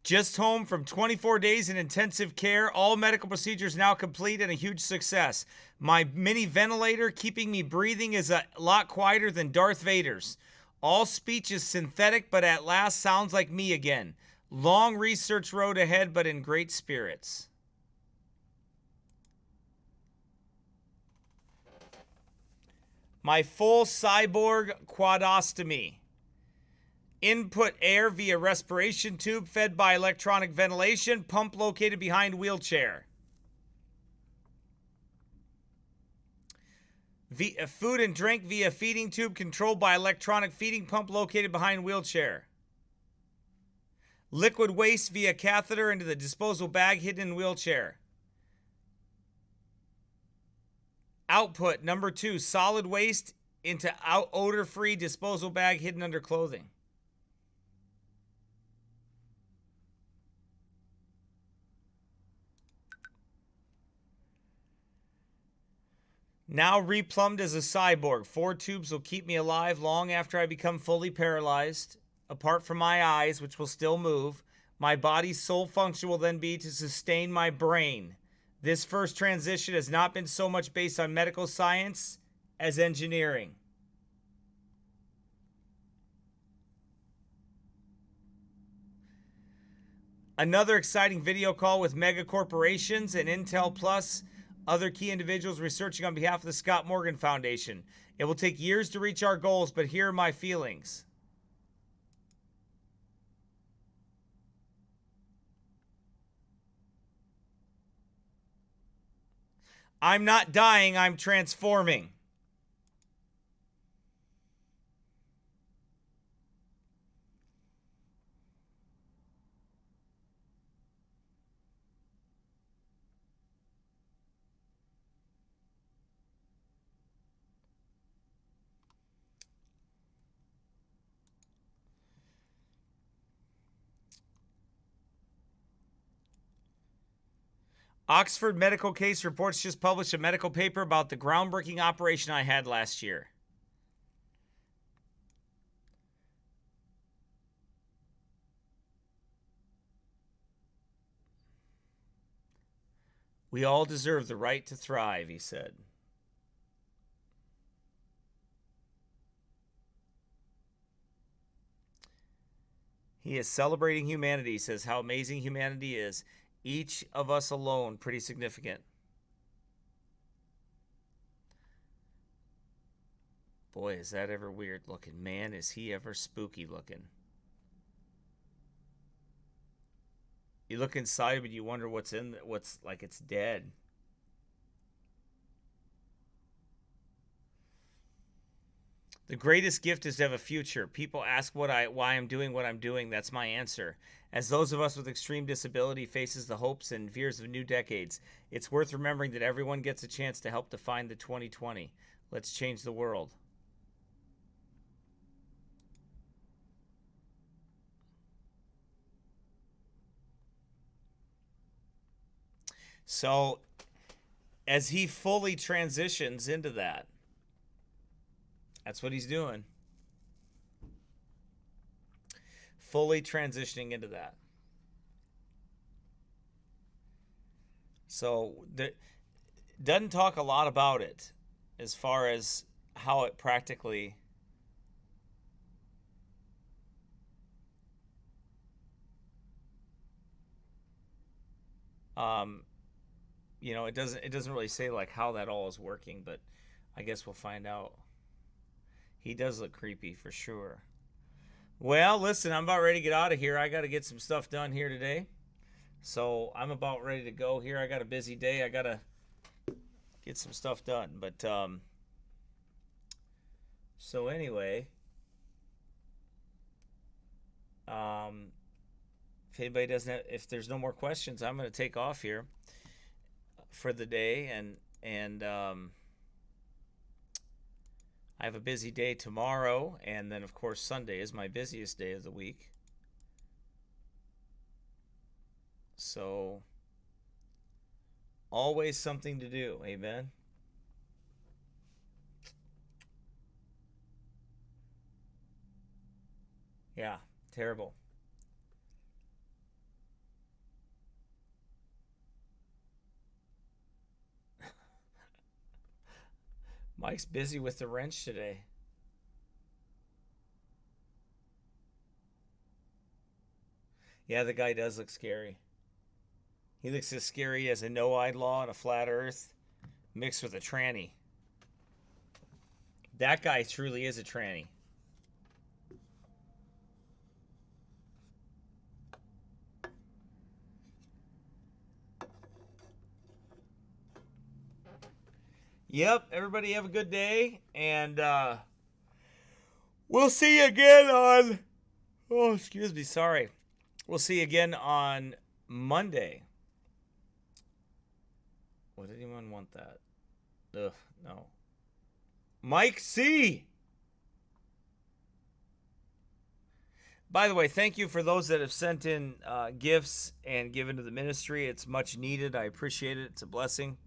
Just home from 24 days in intensive care. All medical procedures now complete and a huge success. My mini ventilator keeping me breathing is a lot quieter than Darth Vader's. All speech is synthetic, but at last sounds like me again. Long research road ahead, but in great spirits. My full cyborg quadostomy. Input air via respiration tube fed by electronic ventilation. Pump located behind wheelchair. Food and drink via feeding tube controlled by electronic feeding pump located behind wheelchair. Liquid waste via catheter into the disposal bag hidden in wheelchair. Output, number 2, solid waste into odor-free disposal bag hidden under clothing. Now replumbed as a cyborg. 4 tubes will keep me alive long after I become fully paralyzed. Apart from my eyes, which will still move, my body's sole function will then be to sustain my brain. This first transition has not been so much based on medical science as engineering. Another exciting video call with mega corporations and Intel Plus, other key individuals researching on behalf of the Scott Morgan Foundation. It will take years to reach our goals, but here are my feelings. I'm not dying, I'm transforming. Oxford Medical Case Reports just published a medical paper about the groundbreaking operation I had last year. We all deserve the right to thrive, he said. He is celebrating humanity, says how amazing humanity is. Each of us alone, pretty significant. Boy, is that ever weird looking. Man, is he ever spooky looking. You look inside of it, you wonder what's like it's dead. The greatest gift is to have a future. People ask why I'm doing what I'm doing. That's my answer. As those of us with extreme disability faces the hopes and fears of new decades, it's worth remembering that everyone gets a chance to help define the 2020. Let's change the world. So, as he fully transitions into that, that's what he's doing. Fully transitioning into that. So, doesn't talk a lot about it as far as how it practically you know, it doesn't really say like how that all is working, but I guess we'll find out. He does look creepy for sure. Well, listen, I'm about ready to get out of here. I got to get some stuff done here today. So I'm about ready to go here. I got a busy day. I got to get some stuff done. But so anyway, if anybody doesn't have, if there's no more questions, I'm going to take off here for the day, and I have a busy day tomorrow, and then of course Sunday is my busiest day of the week. So always something to do, amen. Yeah, terrible. Mike's busy with the wrench today. Yeah, the guy does look scary. He looks as scary as a no-eyed law and a flat earth mixed with a tranny. That guy truly is a tranny. Yep, everybody have a good day, and we'll see you again on, oh, excuse me, sorry. We'll see you again on Monday. Would anyone want that? Ugh, no. Mike C. By the way, thank you for those that have sent in gifts and given to the ministry. It's much needed. I appreciate it. It's a blessing.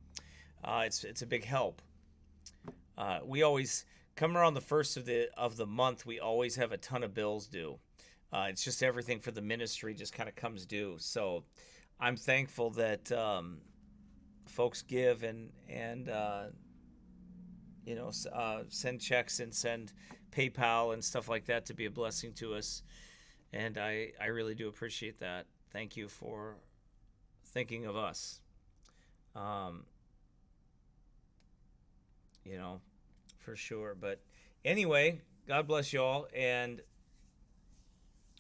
It's a big help. We always come around the first of the month. We always have a ton of bills due. It's just everything for the ministry just kind of comes due. So I'm thankful that folks give and send checks and send PayPal and stuff like that to be a blessing to us. And I really do appreciate that. Thank you for thinking of us. For sure. But anyway, God bless you all, and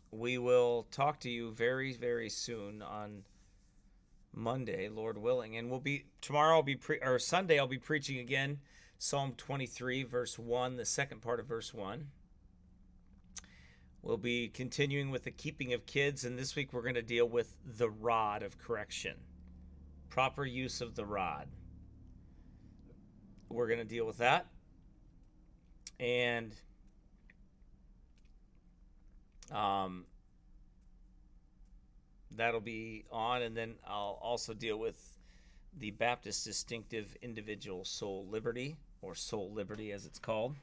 we will talk to you very, very soon on Monday, Lord willing. And tomorrow Sunday I'll be preaching again Psalm 23 verse 1, the second part of verse 1. We'll be continuing with the keeping of kids, and this week we're going to deal with the rod of correction. Proper use of the rod. We're going to deal with that. And that'll be on, and then I'll also deal with the Baptist distinctive individual soul liberty, or soul liberty as it's called,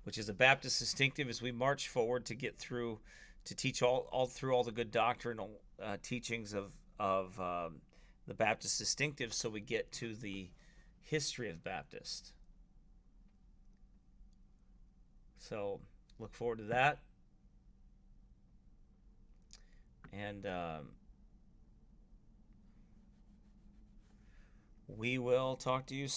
which is a Baptist distinctive as we march forward to get through, to teach all through all the good doctrinal teachings of the Baptist distinctive, so we get to the history of Baptist. So look forward to that. And we will talk to you soon.